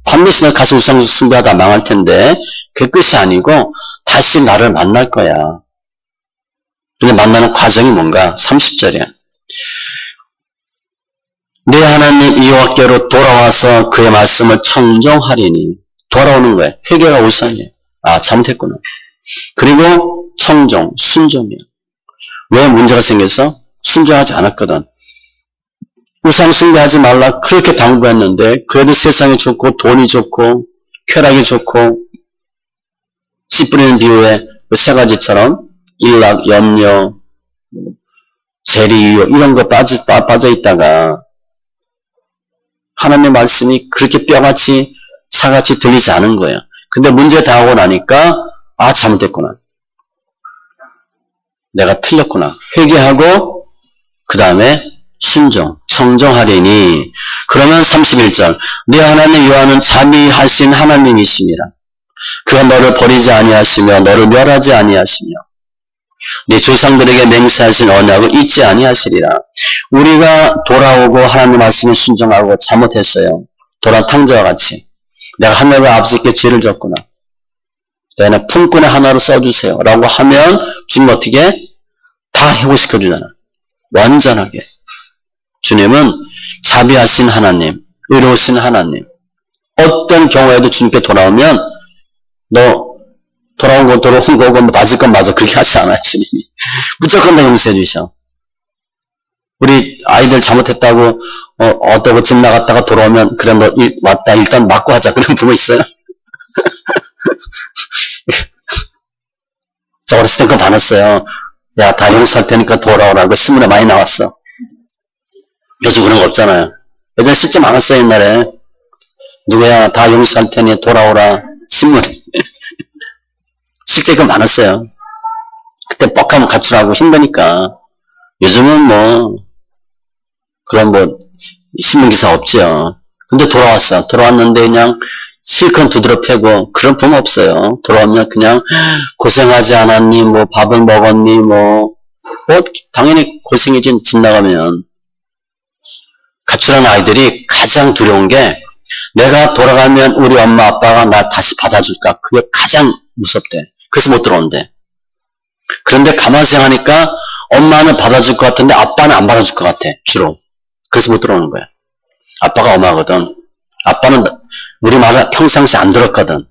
반드시 내가 가서 우상 숭배하다 망할 텐데 그게 끝이 아니고 다시 나를 만날 거야. 근데 만나는 과정이 뭔가? 30절이야. 내 하나님 여호와께로 돌아와서 그의 말씀을 청정하리니. 돌아오는 거예요. 회개가 우선이에요. 아, 잘못했구나. 그리고 청정, 순종이에요. 왜 문제가 생겨서? 순종하지 않았거든. 우상 숭배하지 말라 그렇게 당부했는데 그래도 세상이 좋고 돈이 좋고 쾌락이 좋고 씨 뿌리는 비유에 세 가지처럼 일락, 염려, 재리유욕 이런 거 빠져 있다가 하나님의 말씀이 그렇게 뼈같이 차같이 들리지 않은 거예요. 근데 문제 다 하고 나니까 아 잘못했구나. 내가 틀렸구나. 회개하고 그 다음에 순종, 청정하리니. 그러면 31절 네 하나님 여호와는 자비하신 하나님이시니라. 그가 너를 버리지 아니하시며 너를 멸하지 아니하시며 네 조상들에게 맹세하신 언약을 잊지 아니하시리라. 우리가 돌아오고 하나님 말씀을 순종하고 잘못했어요. 도란 탕자와 같이 내가 하나님의 아버지께 죄를 졌구나. 내가 품꾼의 하나로 써주세요. 라고 하면 주님 어떻게? 다 회복시켜주잖아. 완전하게. 주님은 자비하신 하나님, 의로우신 하나님. 어떤 경우에도 주님께 돌아오면 너 돌아온 건 돌아온 거고 맞을 건 맞아. 그렇게 하지 않아요. 주님이. 무조건 다 용서해 주셔. 우리 아이들 잘못했다고 어떠고 집 나갔다가 돌아오면 그래 너 왔다 일단 맞고 하자. 그런 부모 있어요? 저 어렸을 때 그거 많았어요. 야, 다 용서할 테니까 돌아오라고 신문에 많이 나왔어. 요즘 그런 거 없잖아요. 예전에 실제 많았어요. 옛날에. 누구야 다 용서할 테니 돌아오라. 신문에. 실제 그거 많았어요. 그때 뻑하면 가출하고 힘드니까. 요즘은 뭐 그런 뭐 신문기사 없죠. 근데 돌아왔어. 돌아왔는데 그냥 실컷 두드러 패고 그런 부모 없어요. 돌아오면 그냥 고생하지 않았니? 뭐 밥을 먹었니? 뭐 당연히 고생이지. 집 나가면. 가출한 아이들이 가장 두려운 게 내가 돌아가면 우리 엄마 아빠가 나 다시 받아줄까? 그게 가장 무섭대. 그래서 못 들어온대. 그런데 가만히 생각하니까 엄마는 받아줄 것 같은데 아빠는 안 받아줄 것 같아. 주로. 그래서 못 들어오는 거야. 아빠가 엄하거든. 아빠는 우리 말을 평상시 안 들었거든.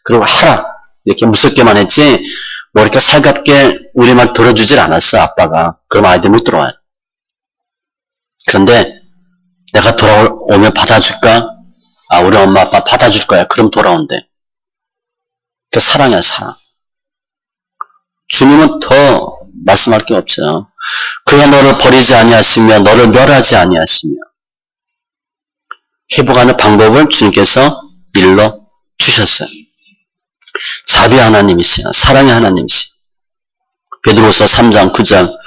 그리고 하라. 이렇게 무섭게만 했지 뭐 이렇게 살갑게 우리 말 들어주질 않았어. 아빠가. 그럼 아이들 못 들어와요. 그런데 내가 돌아오면 받아줄까? 아, 우리 엄마 아빠 받아줄 거야. 그럼 돌아온대. 그 사랑이야, 사랑. 주님은 더 말씀할 게 없죠. 그가 너를 버리지 아니하시며 너를 멸하지 아니하시며 회복하는 방법을 주님께서 일러 주셨어요. 자비 하나님이시여, 사랑의 하나님이시여. 베드로서 3장 9절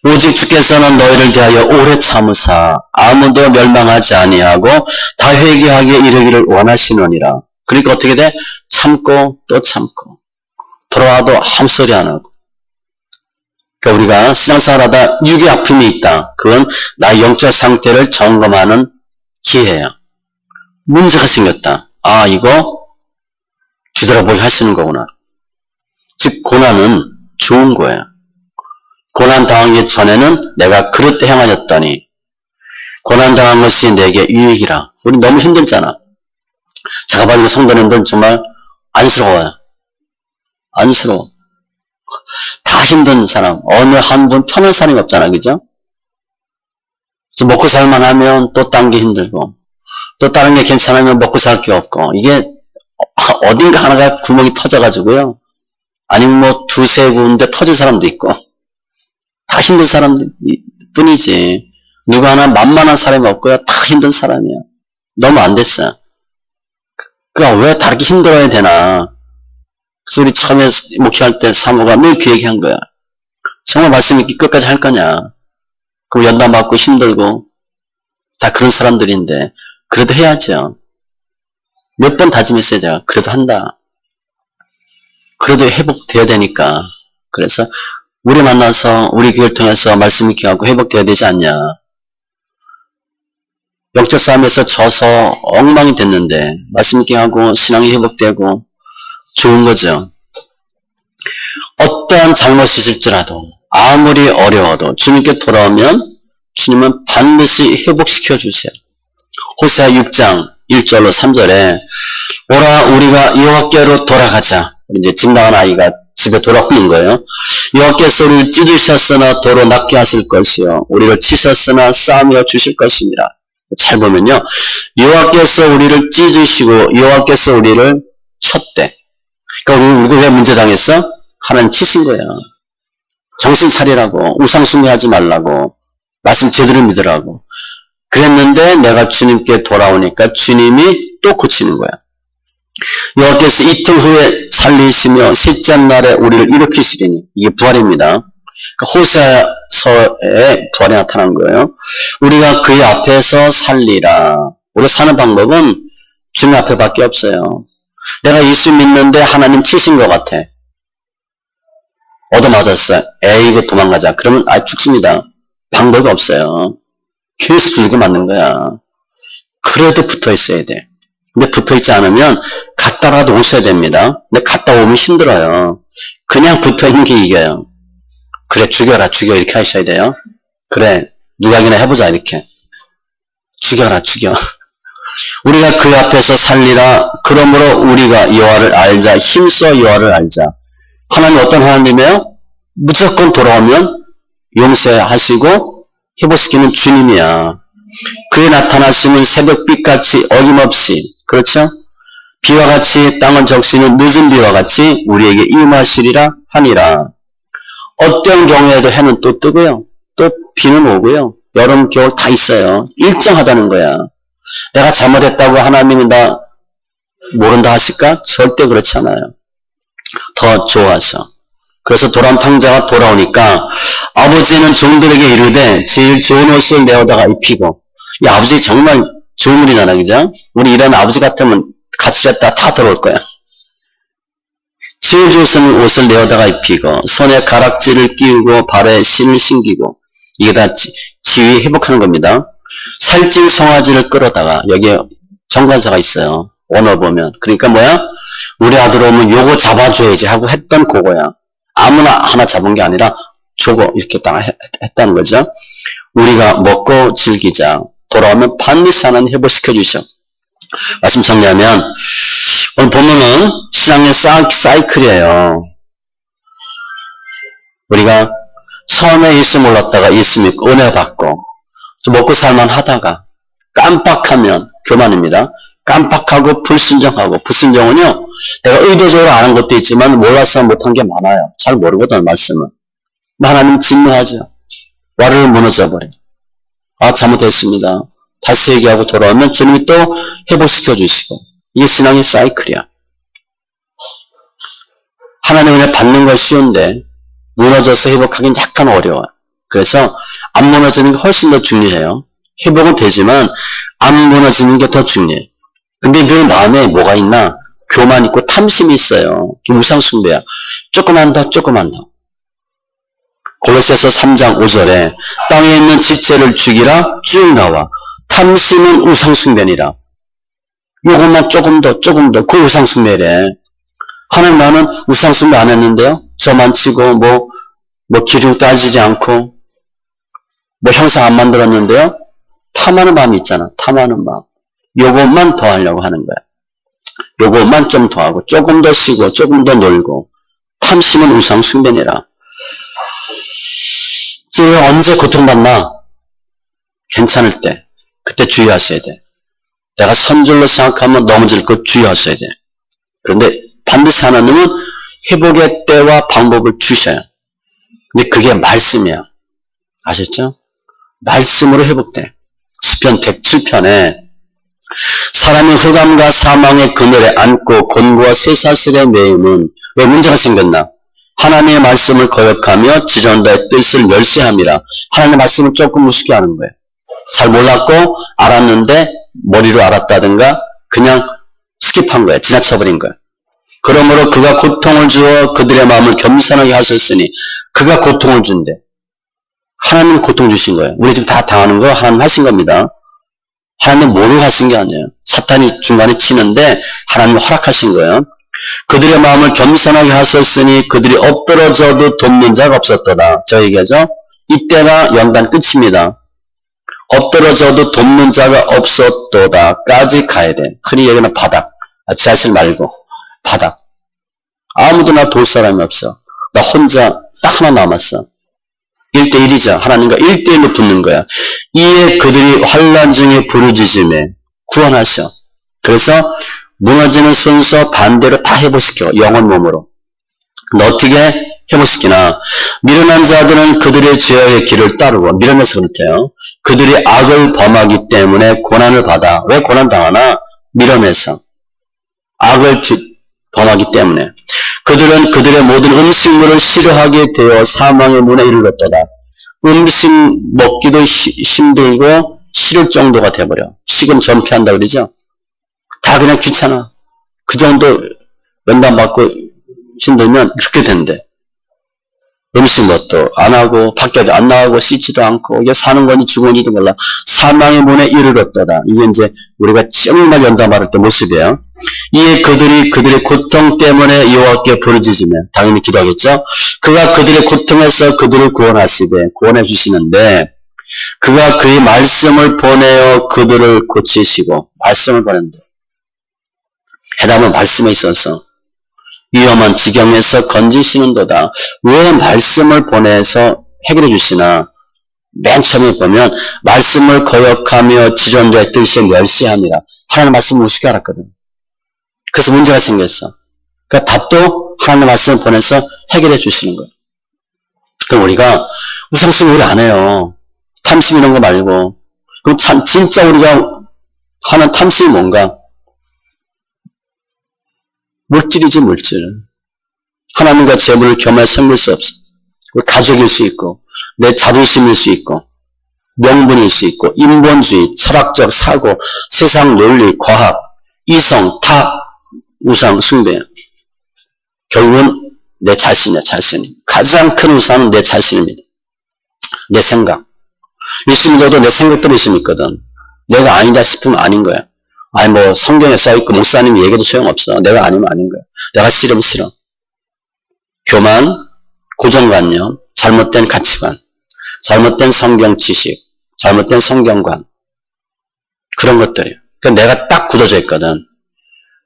오직 주께서는 너희를 대하여 오래 참으사 아무도 멸망하지 아니하고 다 회개하기에 이르기를 원하시느니라. 그러니까 어떻게 돼? 참고 또 참고 돌아와도 아무 소리 안 하고 그러니까 우리가 신앙생활하다 육의 아픔이 있다. 그건 나의 영적 상태를 점검하는 기회예요. 문제가 생겼다. 아, 이거 뒤돌아보게 하시는 거구나. 즉 고난은 좋은 거예요. 고난 당하기 전에는 내가 그릇돼 행하였더니 고난 당한 것이 내게 유익이라. 우리 너무 힘들잖아. 제가 봐도 성도님들 정말 안쓰러워요. 안쓰러워. 다 힘든 사람, 어느 한 분 편한 사람이 없잖아, 그죠? 먹고 살만 하면 또 딴 게 힘들고, 또 다른 게 괜찮으면 먹고 살 게 없고, 이게 어딘가 하나가 구멍이 터져가지고요. 아니면 뭐 두세 군데 터진 사람도 있고, 다 힘든 사람들 뿐이지. 누가 하나 만만한 사람이 없고요. 다 힘든 사람이야. 너무 안 됐어요. 그러니까 왜 다르게 힘들어야 되나. 그래서 우리 처음에 목회할 때 사모가 늘 그 얘기한 거야. 정말 말씀 있기 끝까지 할 거냐. 그럼 연단 받고 힘들고 다 그런 사람들인데 그래도 해야죠. 몇 번 다짐했어요. 제가. 그래도 한다. 그래도 회복돼야 되니까. 그래서 우리 만나서 우리 교회를 통해서 말씀 있게 하고 회복돼야 되지 않냐. 영적 싸움에서 져서 엉망이 됐는데 말씀 있게 하고 신앙이 회복되고 좋은 거죠. 어떠한 잘못이 있을지라도 아무리 어려워도 주님께 돌아오면 주님은 반드시 회복시켜 주세요. 호세아 6장 1절로 3절에 오라 우리가 여호와께로 돌아가자. 이제 집 나간 아이가 집에 돌아오는 거예요. 여호와께서 우리를 찢으셨으나 도로 낫게 하실 것이요 우리를 치셨으나 싸매어 주실 것입니다. 잘 보면요. 여호와께서 우리를 찢으시고 여호와께서 우리를 쳤대. 그러니까 우리가 왜 문제 당했어? 하나님 치신 거야. 정신 차리라고. 우상 숭배하지 말라고. 말씀 제대로 믿으라고. 그랬는데 내가 주님께 돌아오니까 주님이 또 고치는 거야. 여호와께서 이틀 후에 살리시며 셋째 날에 우리를 일으키시리니. 이게 부활입니다. 그러니까 호세아서의 부활이 나타난 거예요. 우리가 그의 앞에서 살리라. 우리가 사는 방법은 주님 앞에밖에 없어요. 내가 예수 믿는데 하나님 치신 것 같아. 얻어맞았어. 에이구 도망가자. 그러면 죽습니다. 방법이 없어요. 계속 들고 맞는 거야. 그래도 붙어 있어야 돼. 근데 붙어 있지 않으면 갔다가도 오셔야 됩니다. 근데 갔다 오면 힘들어요. 그냥 붙어 있는 게 이겨요. 그래 죽여라 죽여 이렇게 하셔야 돼요. 그래 누가기나 해보자 이렇게. 죽여라 죽여. 우리가 그 앞에서 살리라. 그러므로 우리가 여호와를 알자. 힘써 여호와를 알자. 하나님 어떤 하나님이에요? 무조건 돌아오면 용서하시고 회복시키는 주님이야. 그의 나타나시는 새벽빛같이 어김없이 그렇죠? 비와 같이 땅을 적시는 늦은 비와 같이 우리에게 임하시리라 하니라. 어떤 경우에도 해는 또 뜨고요. 또 비는 오고요. 여름 겨울 다 있어요. 일정하다는 거야. 내가 잘못했다고 하나님이 나 모른다 하실까? 절대 그렇지 않아요. 더 좋아서. 그래서 도란 탕자가 돌아오니까 아버지는 종들에게 이르되 제일 좋은 옷을 내어다가 입히고. 이 아버지 정말 좋은 분이잖아, 그죠? 우리 이런 아버지 같으면 가출했다 다 들어올 거야. 제일 좋은 옷을 내어다가 입히고 손에 가락지를 끼우고 발에 신을 신기고. 이게 다 지위 회복하는 겁니다. 살찐 송아지를 끌어다가 여기에 정관사가 있어요. 오너 보면. 그러니까 뭐야? 우리 아들 오면 요거 잡아줘야지 하고 했던 그거야. 아무나 하나 잡은 게 아니라 저거 이렇게 딱 했다는 거죠. 우리가 먹고 즐기자. 돌아오면 반드시 하나님 회복시켜 주셔. 말씀 정리하면 오늘 보면은 신앙의 사이클이에요. 우리가 처음에 예수 몰랐다가 예수 믿고 은혜 받고 먹고 살만 하다가 깜빡하면 교만입니다. 깜빡하고 불순종하고 불순종은요. 내가 의도적으로 안 한 것도 있지만 몰라서 못한 게 많아요. 잘 모르거든 말씀은. 하나님 진노하죠. 와르르 무너져버려. 아 잘못했습니다. 다시 얘기하고 돌아오면 주님이 또 회복시켜 주시고. 이게 신앙의 사이클이야. 하나님 은혜 받는 건 쉬운데 무너져서 회복하기는 약간 어려워요. 그래서 안 무너지는 게 훨씬 더 중요해요. 회복은 되지만 안 무너지는 게 더 중요해요. 근데 내 마음에 뭐가 있나? 교만 있고 탐심이 있어요. 우상숭배야. 조금만 더, 조금만 더. 골로새서 3장 5절에 땅에 있는 지체를 죽이라 쭉 나와. 탐심은 우상숭배니라. 요것만 조금 더 그 우상숭배래. 하나님 나는 우상숭배 안 했는데요. 저만 치고 뭐 기름 따지지 않고 뭐 형상 안 만들었는데요. 탐하는 마음이 있잖아. 탐하는 마음. 요것만 더 하려고 하는 거야. 요것만 좀 더 하고 조금 더 쉬고 조금 더 놀고. 탐심은 우상숭배니라. 언제 고통받나? 괜찮을 때. 그때 주의하셔야 돼. 내가 선줄로 생각하면 넘어질 것 주의하셔야 돼. 그런데 반드시 하나님은 회복의 때와 방법을 주셔요. 근데 그게 말씀이야. 아셨죠? 말씀으로 회복돼. 시편 107편에 사람이 흑암과 사망의 그늘에 앉고 곤고와 쇠사슬에 매이면 왜 문제가 생겼나? 하나님의 말씀을 거역하며 지존자의 뜻을 멸시함이라. 하나님의 말씀을 조금 우습게 하는 거예요. 잘 몰랐고 알았는데 머리로 알았다든가 그냥 스킵한 거예요. 지나쳐버린 거예요. 그러므로 그가 고통을 주어 그들의 마음을 겸손하게 하셨으니 그가 고통을 준대. 하나님 고통 주신 거예요. 우리 지금 다 당하는 거 하나님 하신 겁니다. 하나님 모르고 하신 게 아니에요. 사탄이 중간에 치는데 하나님 허락하신 거예요. 그들의 마음을 겸손하게 하셨으니 그들이 엎드러져도 돕는 자가 없었도다. 저 얘기하죠. 이때가 연단 끝입니다. 엎드러져도 돕는 자가 없었도다까지 가야 돼. 흔히 여기는 바닥. 지하실 말고 바닥. 아무도 나 도울 사람이 없어. 나 혼자 딱 하나 남았어. 1대1이죠. 하나님과 1대1로 붙는 거야. 이에 그들이 환난 중에 부르짖음에 구원하셔. 그래서 무너지는 순서 반대로 다 회복시켜. 영혼 몸으로. 근데 어떻게 회복시키나? 미련한 자들은 그들의 죄의 길을 따르고, 미련해서 그렇대요. 그들이 악을 범하기 때문에 고난을 받아. 왜 고난당하나? 미련해서. 악을 범하기 때문에. 그들은 그들의 모든 음식물을 싫어하게 되어 사망의 문에 이르렀도다. 음식 먹기도 힘들고 싫을 정도가 돼버려. 식은 전폐한다 그러죠? 다 그냥 귀찮아. 그 정도 연단받고 힘들면 그렇게 된대. 음식 뭣도 안 하고 밖에도 안 나가고 씻지도 않고 이게 사는 건지 죽은지도 몰라. 사망의 문에 이르렀도다. 이게 이제 우리가 정말 연단받을 때 모습이에요. 이에 그들이 그들의 고통 때문에 여호와께 부르짖으며 당연히 기도하겠죠. 그가 그들의 고통에서 그들을 구원하시되 구원해 주시는데 그가 그의 말씀을 보내어 그들을 고치시고 말씀을 보낸다. 해답은 말씀에 있어서 위험한 지경에서 건지시는도다. 왜 말씀을 보내서 해결해 주시나? 맨 처음에 보면 말씀을 거역하며 지존자의 뜻을 멸시함이라. 하나님 말씀을 우습게 알았거든. 그래서 문제가 생겼어. 그러니까 답도 하나님 말씀을 보내서 해결해 주시는 거예요. 그럼 우리가 우상숭배 우리 안 해요. 탐심 이런 거 말고. 그럼 참 진짜 우리가 하는 탐심이 뭔가? 물질이지 물질. 하나님과 재물을 겸하여 섬길 수 없어. 가족일 수 있고 내 자존심일 수 있고 명분일 수 있고 인본주의, 철학적 사고, 세상 논리, 과학, 이성, 다 우상 숭배야. 결국은 내 자신이야. 자신이. 가장 큰 우상은 내 자신입니다. 내 생각. 예수 믿어도 내 생각대로 예수 믿거든. 내가 아니다 싶으면 아닌 거야. 아니 뭐 성경에 써있고 목사님 얘기도 소용없어. 내가 아니면 아닌 거야. 내가 싫으면 싫어. 교만, 고정관념, 잘못된 가치관, 잘못된 성경 지식, 잘못된 성경관 그런 것들이에요. 그러니까 내가 딱 굳어져 있거든.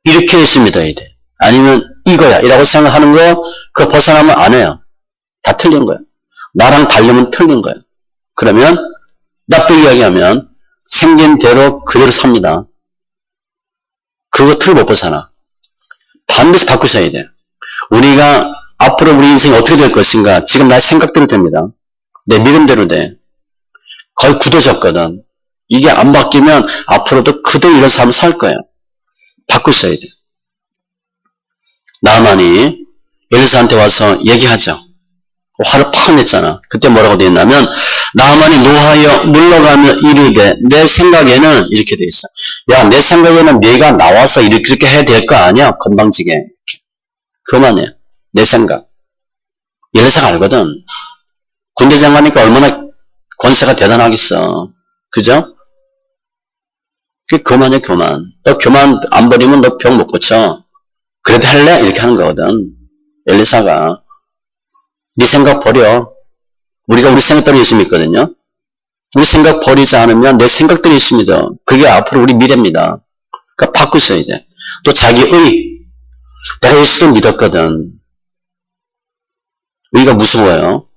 이렇게 예수 믿어야 돼. 아니면 이거야 이라고 생각하는 거 그거 벗어나면 안 해요. 다 틀린 거야. 나랑 다르면 틀린 거야. 그러면 나쁘게 이야기하면 생긴 대로 그대로 삽니다. 그거 틀을 못 벗어나. 반드시 바꾸셔야 돼. 우리가 앞으로 우리 인생이 어떻게 될 것인가 지금 나의 생각대로 됩니다. 내 믿음대로 돼. 거의 굳어졌거든. 이게 안 바뀌면 앞으로도 그대로 이런 삶을 살 거예요. 바꾸셔야 돼. 나만이 엘리사한테 와서 얘기하죠. 화를 팍 냈잖아. 그때 뭐라고 되어 있냐면 나만이 노하여 물러가며 이르되 내 생각에는 이렇게 되어 있어. 야, 내 생각에는 네가 나와서 이렇게 해야 될 거 아니야. 건방지게. 그만해. 내 생각. 엘리사가 알거든. 군대 장관이니까 얼마나 권세가 대단하겠어. 그죠? 그게 교만이야, 교만. 너 교만 안 버리면 너 병 못 고쳐. 그래도 할래? 이렇게 하는 거거든. 엘리사가. 네 생각 버려. 우리가 우리 생각대로 예수 믿거든요. 우리 생각 버리지 않으면 내 생각대로 예수 믿어. 그게 앞으로 우리 미래입니다. 그러니까 바꾸셔야 돼. 또 자기의. 내가 예수를 믿었거든. 의가 무서워요.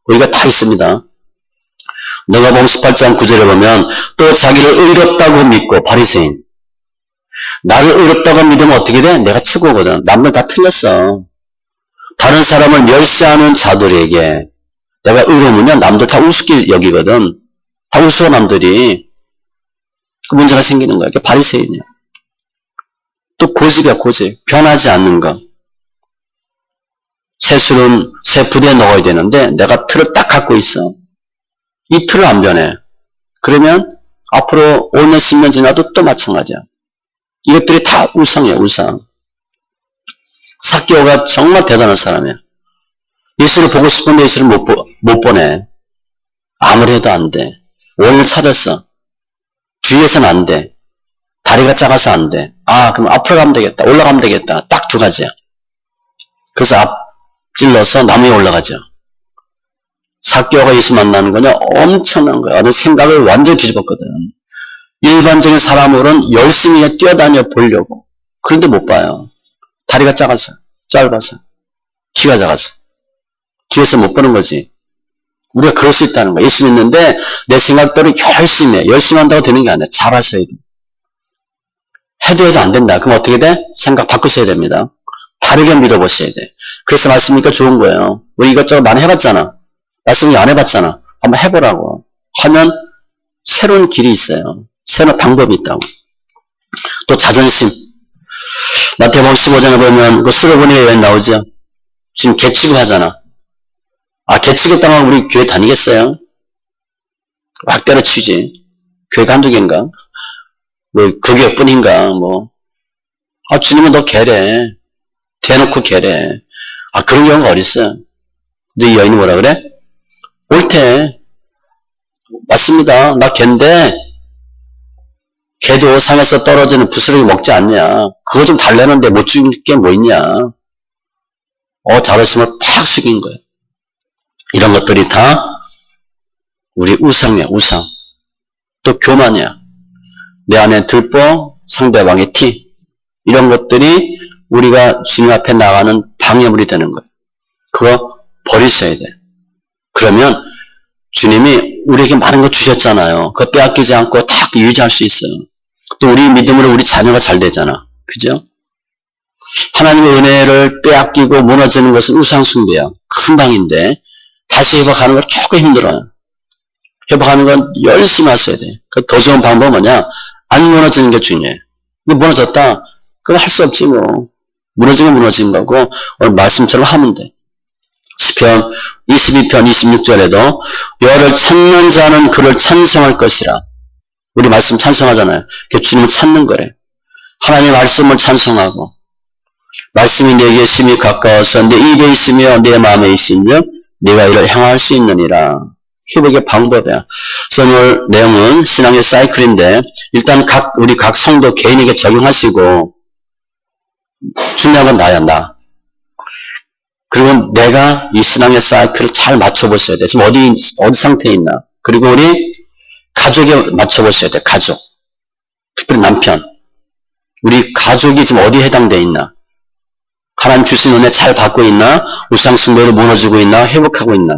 의가 다 있습니다. 누가복음 18장 9절에 보면 또 자기를 의롭다고 믿고 바리새인. 나를 의롭다고 믿으면 어떻게 돼? 내가 최고거든. 남들 다 틀렸어. 다른 사람을 멸시하는 자들에게 내가 의로우면 남들 다 우습게 여기거든. 다 우스워 남들이. 그 문제가 생기는 거야. 그게 바리새인이야. 또 고집이야, 고집. 변하지 않는 거. 새술은 새 부대에 넣어야 되는데 내가 틀을 딱 갖고 있어. 이 틀을 안 변해. 그러면 앞으로 5년, 10년 지나도 또 마찬가지야. 이것들이 다 우상이야, 우상. 삭개오가 정말 대단한 사람이야. 예수를 보고 싶은데 예수를 못 보내. 아무리 해도 안 돼. 원을 찾았어. 뒤에서는 안 돼. 다리가 작아서 안 돼. 아, 그럼 앞으로 가면 되겠다. 올라가면 되겠다. 딱 두 가지야. 그래서 앞질러서 나무에 올라가죠. 삭개오가 예수 만나는 거냐? 엄청난 거야. 내 생각을 완전히 뒤집었거든. 일반적인 사람으로는 열심히 뛰어다녀 보려고. 그런데 못 봐요. 다리가 작아서, 짧아서, 키가 작아서. 뒤에서 못 보는 거지. 우리가 그럴 수 있다는 거야. 예수 믿는데 내 생각대로 열심히 해. 열심히 한다고 되는 게 아니야. 잘 하셔야 돼. 해도 안 된다. 그럼 어떻게 돼? 생각 바꾸셔야 됩니다. 다르게 믿어보셔야 돼. 그래서 말씀이니까 좋은 거예요. 우리 이것저것 많이 해봤잖아. 말씀 안 해봤잖아. 한번 해보라고. 하면 새로운 길이 있어요. 새로운 방법이 있다고. 또 자존심. 마태복음 15장에 보면 그 수로보니가 왜 나오죠? 지금 개취급 하잖아. 아, 개취급 당하면 우리 교회 다니겠어요? 막 때려치지. 교회가 한두 개인가? 뭐, 교육뿐인가? 뭐. 아, 주님은 너 개래. 대놓고 개래. 아, 그런 경우가 어딨어요? 근데 이 여인이 뭐라 그래? 옳대. 맞습니다. 나 갠데, 개도 상에서 떨어지는 부스러기 먹지 않냐. 그거 좀 달래는데 못 죽일 게 뭐 있냐. 자존심을 팍 숙인 거예요. 이런 것들이 다 우리 우상이야, 우상. 또 교만이야. 내 안에 들보, 상대방의 티. 이런 것들이 우리가 주님 앞에 나가는 방해물이 되는 거예요. 그거 버리셔야 돼. 그러면 주님이 우리에게 많은 거 주셨잖아요. 그거 빼앗기지 않고 다 유지할 수 있어요. 또 우리 믿음으로 우리 자녀가 잘 되잖아. 그죠? 하나님의 은혜를 빼앗기고 무너지는 것은 우상숭배야. 큰 방인데 다시 회복하는 건 조금 힘들어요. 회복하는 건 열심히 하셔야 돼. 더 좋은 방법은 뭐냐? 안 무너지는 게 중요해. 근데 무너졌다? 그건 할 수 없지 뭐. 무너지면 무너진 거고 오늘 말씀처럼 하면 돼. 시편 22편 26절에도 여호와를 찾는 자는 그를 찬송할 것이라. 우리 말씀 찬송하잖아요. 그게 주님을 찾는 거래. 하나님의 말씀을 찬송하고 말씀이 내게 심히 가까워서 내 입에 있으며 내 마음에 있으며 내가 이를 향할 수 있느니라. 회복의 방법이야. 그래서 오늘 내용은 신앙의 사이클인데 일단 우리 각 성도 개인에게 적용하시고 중요한 건 나야, 나. 그리고 내가 이 신앙의 사이클을 잘 맞춰보셔야 돼. 지금 어디 상태에 있나. 그리고 우리 가족에 맞춰보셔야 돼. 가족. 특별히 남편. 우리 가족이 지금 어디에 해당되어 있나. 하나님 주신 은혜 잘 받고 있나. 우상숭배로 무너지고 있나. 회복하고 있나.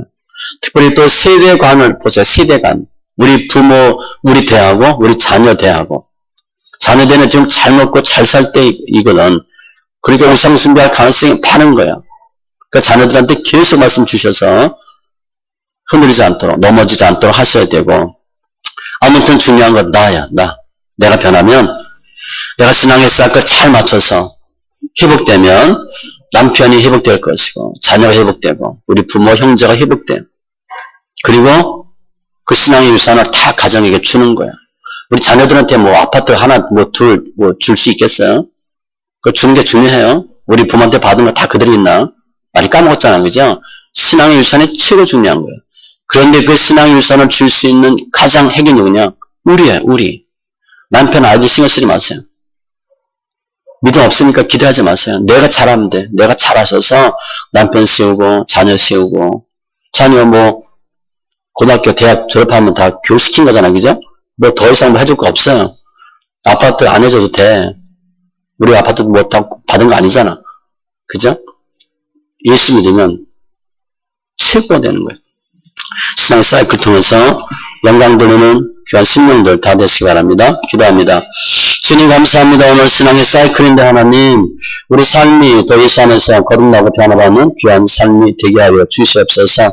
특별히 또 세대관을 보세요. 세대관. 우리 부모, 우리 대하고 우리 자녀 대하고. 자녀들은 지금 잘 먹고 잘 살 때이거든. 그러니까 우상숭배할 가능성이 많은 거야. 그러니까 자녀들한테 계속 말씀 주셔서 흔들리지 않도록, 넘어지지 않도록 하셔야 되고. 아무튼 중요한 건 나야, 나. 내가 변하면 내가 신앙의 사이클 잘 맞춰서 회복되면 남편이 회복될 것이고 자녀가 회복되고 우리 부모, 형제가 회복돼요. 그리고 그 신앙의 유산을 다 가정에게 주는 거야. 우리 자녀들한테 뭐 아파트 하나, 뭐 둘, 뭐 줄 수 있겠어요? 그거 주는 게 중요해요. 우리 부모한테 받은 거 다 그대로 있나? 많이 까먹었잖아, 그죠? 신앙의 유산이 최고 중요한 거예요. 그런데 그 신앙의 유산을 줄 수 있는 가장 핵이 누구냐? 우리예요, 우리. 남편 아이들 신경 쓰지 마세요. 믿음 없으니까 기대하지 마세요. 내가 잘하면 돼. 내가 잘하셔서 남편 씌우고 자녀 씌우고 자녀 뭐 고등학교 대학 졸업하면 다 교육시킨 거잖아. 그죠? 뭐 더 이상 뭐 해줄 거 없어요. 아파트 안 해줘도 돼. 우리 아파트 뭐 다 받은 거 아니잖아. 그죠? 예수 믿으면 최고가 되는 거예요. 신앙 사이클 통해서 영광 돌리는 귀한 심령들 다 되시기 바랍니다. 기도합니다. 주님 감사합니다. 오늘 신앙의 사이클인데 하나님 우리 삶이 더 예수 안에서 거듭나고 변화받는 귀한 삶이 되게 하여 주시옵소서.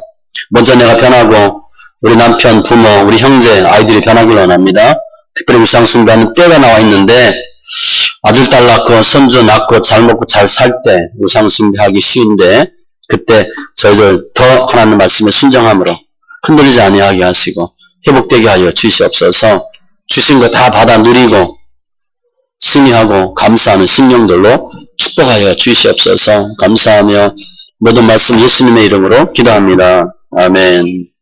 먼저 내가 변하고 우리 남편, 부모, 우리 형제, 아이들이 변하길 원합니다. 특별히 우상숭배하는 때가 나와 있는데 아들, 딸 낳고 손주 낳고 잘 먹고 잘 살 때 우상숭배하기 쉬운데 그때 저희들 더 하나님 말씀에 순종함으로 흔들리지 아니하게 하시고 회복되게 하여 주시옵소서. 주신 거 다 받아 누리고 승리하고 감사하는 심령들로 축복하여 주시옵소서. 감사하며 모든 말씀 예수님의 이름으로 기도합니다. 아멘.